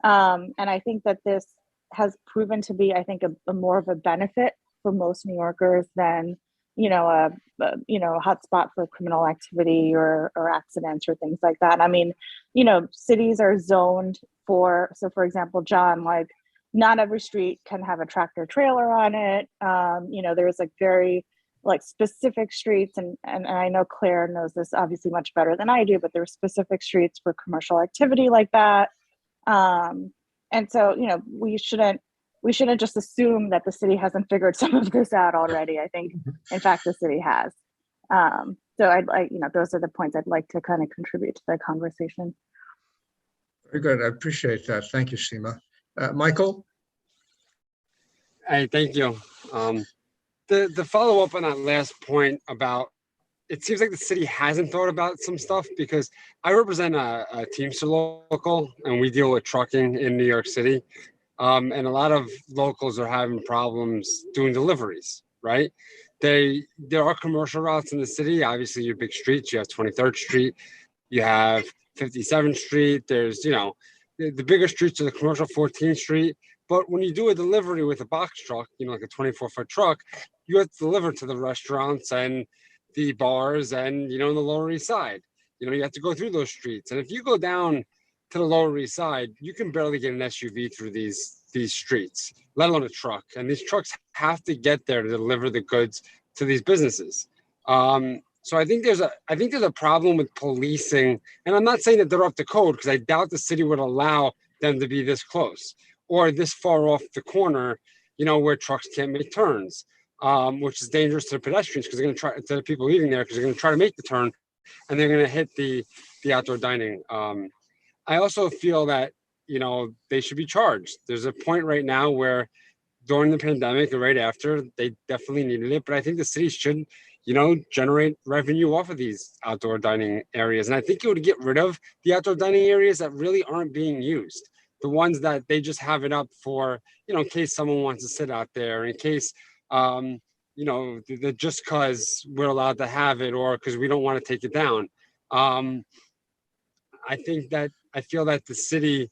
And I think that this has proven to be, I think, a more of a benefit for most New Yorkers than, a hotspot for criminal activity or accidents or things like that. Cities are zoned for example, John, not every street can have a tractor trailer on it. There's very specific streets, and I know Claire knows this obviously much better than I do, but there's specific streets for commercial activity like that. And so, we shouldn't just assume that the city hasn't figured some of this out already. I think, in fact, the city has. So I'd those are the points I'd like to kind of contribute to the conversation. Very good. I appreciate that. Thank you, Seema. Michael? Hey, thank you. The follow-up on that last point about it seems like the city hasn't thought about some stuff, because I represent a Teamster local and we deal with trucking in New York City. And a lot of locals are having problems doing deliveries, right? There are commercial routes in the city. Obviously, your big streets, you have 23rd Street, you have 57th Street. There's, the bigger streets are the commercial 14th Street. But when you do a delivery with a box truck, like a 24-foot truck, you have to deliver to the restaurants and the bars and, the Lower East Side. You have to go through those streets. And if you go down to the Lower East Side, you can barely get an SUV through these streets, let alone a truck. And these trucks have to get there to deliver the goods to these businesses. So I think there's a problem with policing, and I'm not saying that they're up to code, because I doubt the city would allow them to be this close or this far off the corner, where trucks can't make turns, which is dangerous to the pedestrians, because they're going to try, to the people leaving there, because they're going to try to make the turn, and they're going to hit the outdoor dining. I also feel that, they should be charged. There's a point right now where during the pandemic and right after, they definitely needed it. But I think the city should, generate revenue off of these outdoor dining areas. And I think it would get rid of the outdoor dining areas that really aren't being used. The ones that they just have it up for, in case someone wants to sit out there, in case, just because we're allowed to have it or because we don't want to take it down. I feel that the city,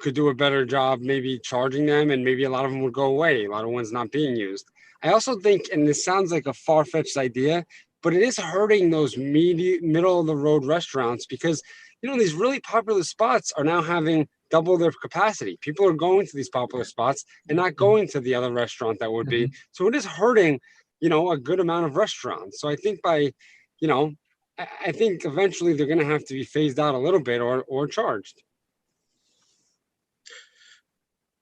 could do a better job maybe charging them, and maybe a lot of them would go away. A lot of ones not being used. I also think, and this sounds like a far-fetched idea, but it is hurting those middle of the road restaurants, because, these really popular spots are now having double their capacity. People are going to these popular spots and not going to the other restaurant that would be. So it is hurting, a good amount of restaurants. So I think I think eventually they're going to have to be phased out a little bit or charged.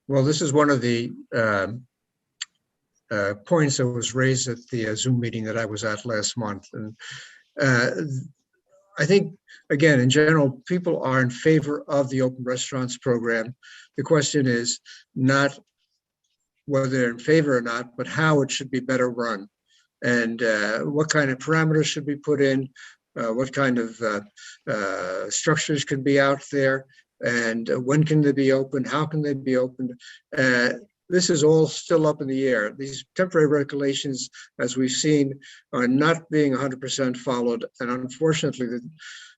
Well, this is one of the points that was raised at the Zoom meeting that I was at last month. And I think, again, in general, people are in favor of the open restaurants program. The question is not whether they're in favor or not, but how it should be better run, and what kind of parameters should be put in, what kind of structures can be out there, and when can they be opened, how can they be opened. This is all still up in the air. These temporary regulations, as we've seen, are not being 100% followed. And unfortunately,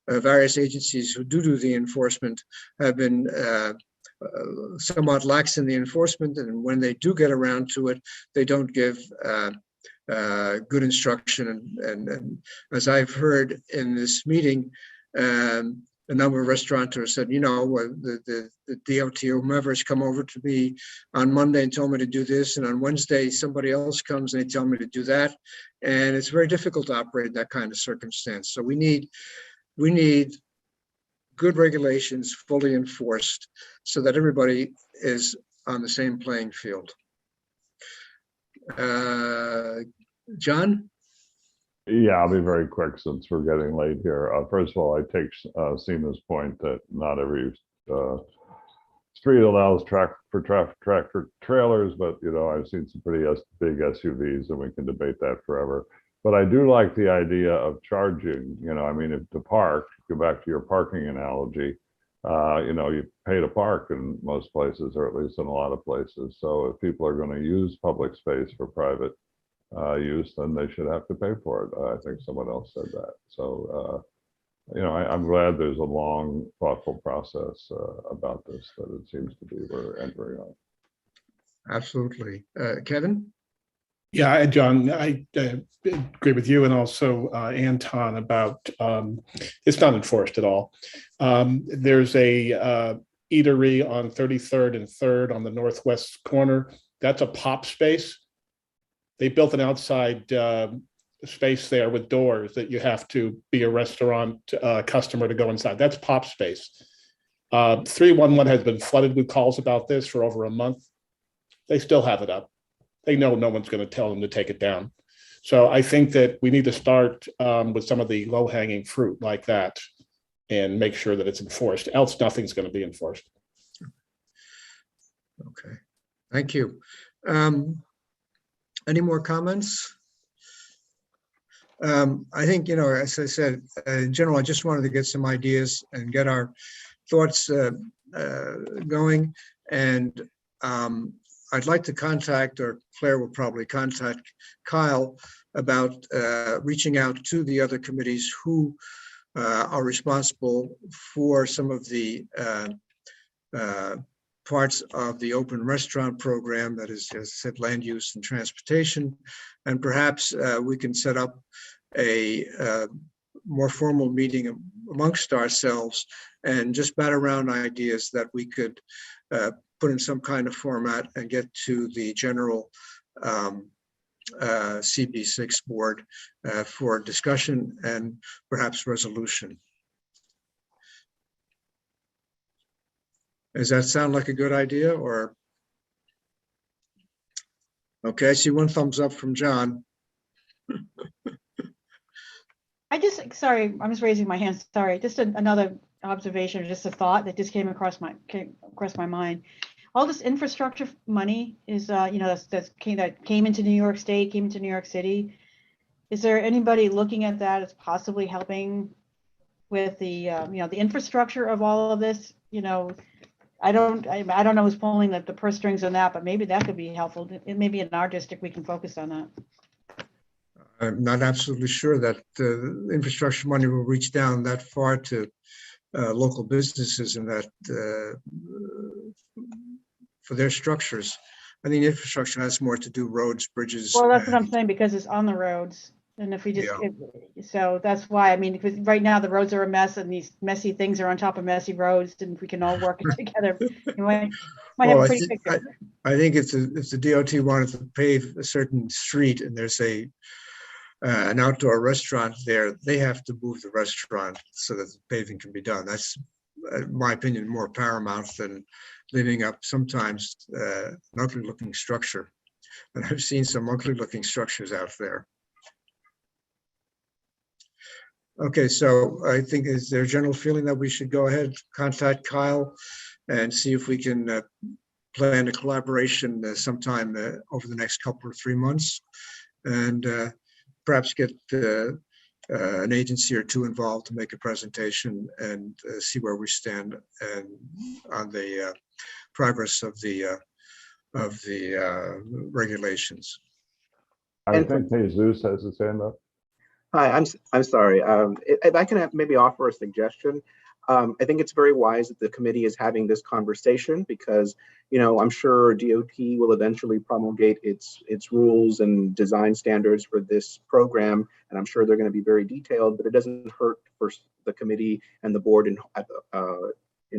the various agencies who do the enforcement have been somewhat lax in the enforcement. And when they do get around to it, they don't give good instruction. And as I've heard in this meeting, a number of restaurateurs said, the DOT or whomever has come over to me on Monday and told me to do this, and on Wednesday somebody else comes and they tell me to do that, and it's very difficult to operate in that kind of circumstance. So we need good regulations fully enforced so that everybody is on the same playing field. John? Yeah, I'll be very quick since we're getting late here. First of all, I take Seema's point that not every street allows tractor trailers, but I've seen some pretty big SUVs, and we can debate that forever. But I do like the idea of charging. If to park, go back to your parking analogy. You pay to park in most places, or at least in a lot of places. So if people are going to use public space for private use, then they should have to pay for it. I think someone else said that. So, I'm glad there's a long, thoughtful process about this that it seems to be we're entering on. Absolutely. Kevin? Yeah, John, I agree with you, and also Anton about it's not enforced at all. There's a eatery on 33rd and 3rd on the northwest corner. That's a pop space. They built an outside space there with doors that you have to be a restaurant customer to go inside. That's pop space. 311 has been flooded with calls about this for over a month. They still have it up. They know no one's going to tell them to take it down. So I think that we need to start with some of the low-hanging fruit like that and make sure that it's enforced. Else nothing's going to be enforced. Okay, thank you. Any more comments? I think, as I said, in general, I just wanted to get some ideas and get our thoughts going. And I'd like to contact, or Claire will probably contact Kyle about reaching out to the other committees who are responsible for some of the parts of the open restaurant program, that is, as I said, land use and transportation. And perhaps we can set up a more formal meeting amongst ourselves and just bat around ideas that we could put in some kind of format and get to the general CB6 board for discussion and perhaps resolution. Does that sound like a good idea, or? Okay, I see one thumbs up from John. Sorry, I'm just raising my hand. Sorry, just another observation, or just a thought that just came across my mind. All this infrastructure money is, that came into New York State, came into New York City. Is there anybody looking at that as possibly helping with the, the infrastructure of all of this? I don't know who's pulling the purse strings on that, but maybe that could be helpful. Maybe in our district, we can focus on that. I'm not absolutely sure that infrastructure money will reach down that far to local businesses and that for their structures. I think infrastructure has more to do roads, bridges. Well, that's what I'm saying, because it's on the roads. And if we just, so that's why, because right now the roads are a mess and these messy things are on top of messy roads, and if we can all work together, we might have a pretty picture. I think if the DOT wanted to pave a certain street and there's an outdoor restaurant there, they have to move the restaurant so that the paving can be done. That's, in my opinion, more paramount than living up sometimes an ugly looking structure. And I've seen some ugly looking structures out there. Okay, so I think, is there a general feeling that we should go ahead, contact Kyle and see if we can plan a collaboration sometime over the next couple or 3 months, and perhaps get an agency or two involved to make a presentation and see where we stand and on the progress of the regulations. I think Jesus has his hand up. Hi, I'm sorry. If I can maybe offer a suggestion. I think it's very wise that the committee is having this conversation because, I'm sure DOT will eventually promulgate its rules and design standards for this program, and I'm sure they're going to be very detailed. But it doesn't hurt for the committee and the board in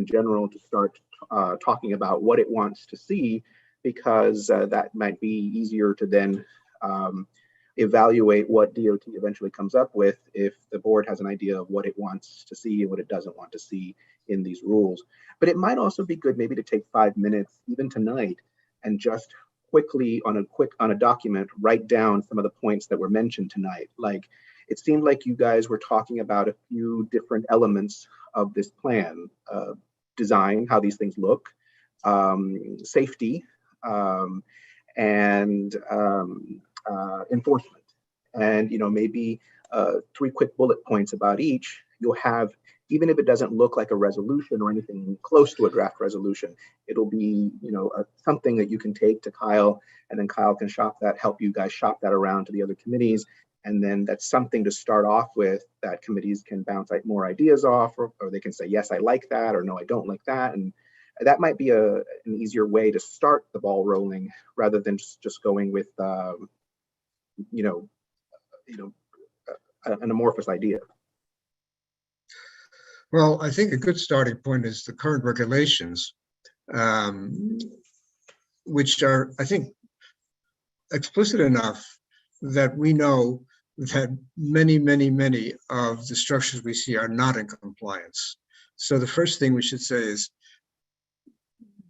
general to start talking about what it wants to see, because that might be easier to then evaluate what DOT eventually comes up with if the board has an idea of what it wants to see and what it doesn't want to see in these rules. But it might also be good maybe to take 5 minutes, even tonight, and just quickly on a document, write down some of the points that were mentioned tonight. Like, it seemed like you guys were talking about a few different elements of this plan, design, how these things look, safety, and enforcement, and maybe 3 quick bullet points about each. You'll have, even if it doesn't look like a resolution or anything close to a draft resolution, it'll be something that you can take to Kyle, and then Kyle can help you guys shop that around to the other committees, and then that's something to start off with that committees can bounce more ideas off, or they can say, yes, I like that, or no, I don't like that. And that might be an easier way to start the ball rolling rather than just going with an amorphous idea. Well, I think a good starting point is the current regulations, which are, I think, explicit enough that we know that many, many, many of the structures we see are not in compliance. So the first thing we should say is,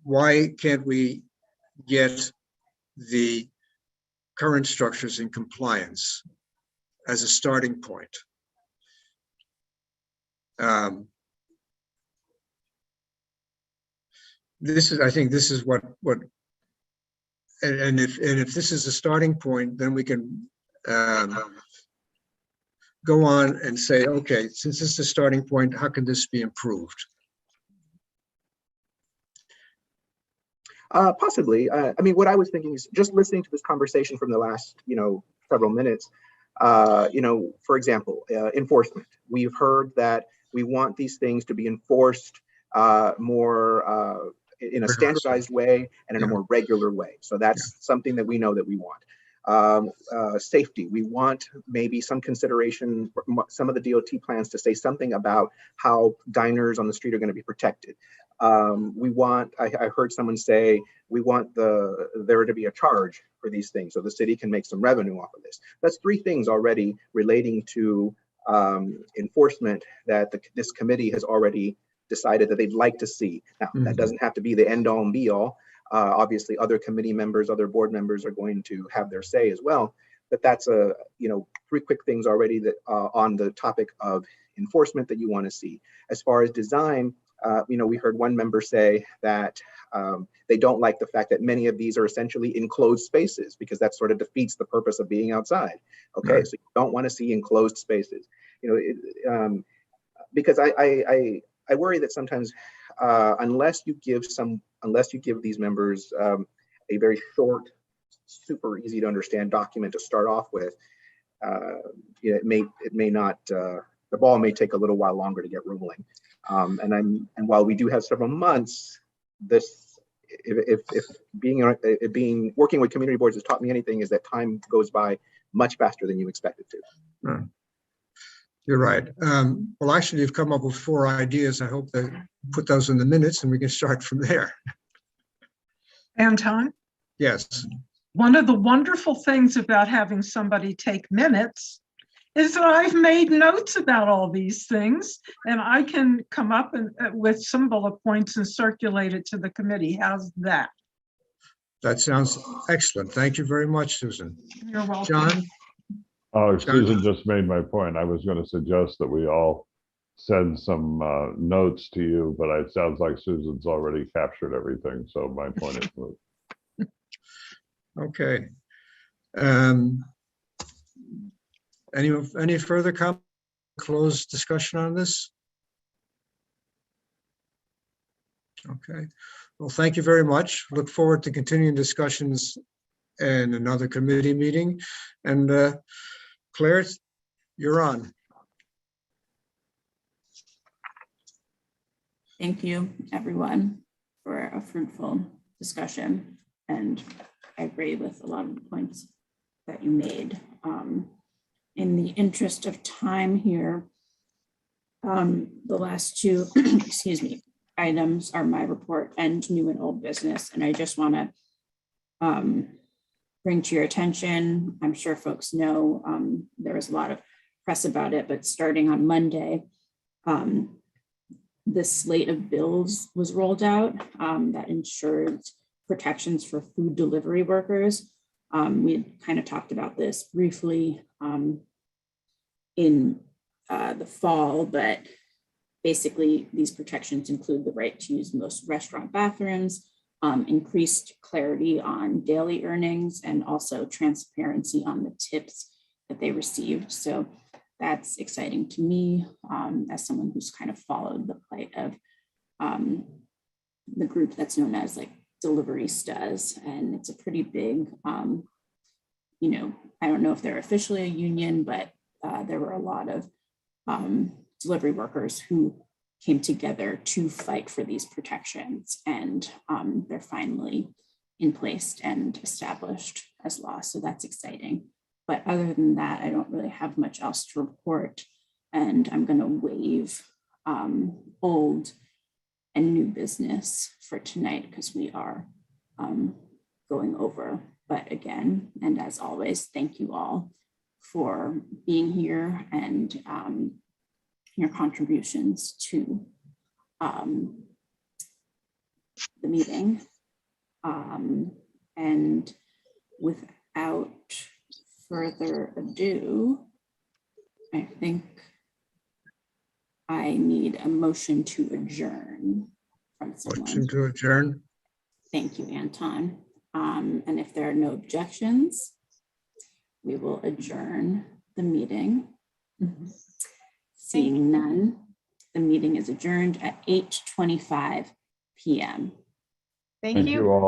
why can't we get the current structures in compliance as a starting point? I think this is what, and if this is a starting point, then we can go on and say, okay, since this is the starting point, how can this be improved? Possibly. I mean, what I was thinking is just listening to this conversation from the last, several minutes. For example, enforcement. We've heard that we want these things to be enforced more in a standardized way and in a more regular way. So that's something that we know that we want. Safety. We want maybe some consideration, some of the DOT plans to say something about how diners on the street are going to be protected. We want, I heard someone say, we want there to be a charge for these things so the city can make some revenue off of this. That's three things already relating to enforcement that this committee has already decided that they'd like to see. Now, that doesn't have to be the end all and be all. Obviously, other committee members, other board members are going to have their say as well. But that's three quick things already that on the topic of enforcement that you want to see. As far as design, we heard one member say that they don't like the fact that many of these are essentially enclosed spaces because that sort of defeats the purpose of being outside. Okay, right. So you don't want to see enclosed spaces. Because I worry that sometimes unless you give these members a very short, super easy to understand document to start off with, it may not. The ball may take a little while longer to get rolling. And while we do have several months, if working with community boards has taught me anything, is that time goes by much faster than you expect it to. Right. You're right. Well, actually, you've come up with 4 ideas. I hope that put those in the minutes and we can start from there. Anton? Yes. One of the wonderful things about having somebody take minutes is that I've made notes about all these things and I can come up with some bullet points and circulate it to the committee. How's that? That sounds excellent. Thank you very much, Susan. You're welcome. John? Oh, Susan just made my point. I was going to suggest that we all send some notes to you, but it sounds like Susan's already captured everything. So my point is moved. Okay. Any further comment? Close discussion on this? Okay. Well, thank you very much. Look forward to continuing discussions in another committee meeting. And Claire, you're on. Thank you, everyone, for a fruitful discussion. And I agree with a lot of the points that you made. In the interest of time here, the last 2, excuse me, items are my report and new and old business. And I just want to bring to your attention, I'm sure folks know, there was a lot of press about it, but starting on Monday, the slate of bills was rolled out that ensured protections for food delivery workers. We had kind of talked about this briefly in the fall, but basically these protections include the right to use most restaurant bathrooms, increased clarity on daily earnings, and also transparency on the tips that they received. So that's exciting to me as someone who's kind of followed the plight of the group that's known as like Deliveristas. And it's a pretty big, I don't know if they're officially a union, but there were a lot of delivery workers who came together to fight for these protections, and they're finally in place and established as law. So that's exciting. But other than that, I don't really have much else to report. And I'm going to waive old and new business for tonight because we are going over. But again, and as always, thank you all for being here and your contributions to the meeting. And without further ado, I think I need a motion to adjourn from someone. Motion to adjourn. Thank you, Anton. And if there are no objections, we will adjourn the meeting Seeing none, the meeting is adjourned at 8:25 p.m. Thank you. all.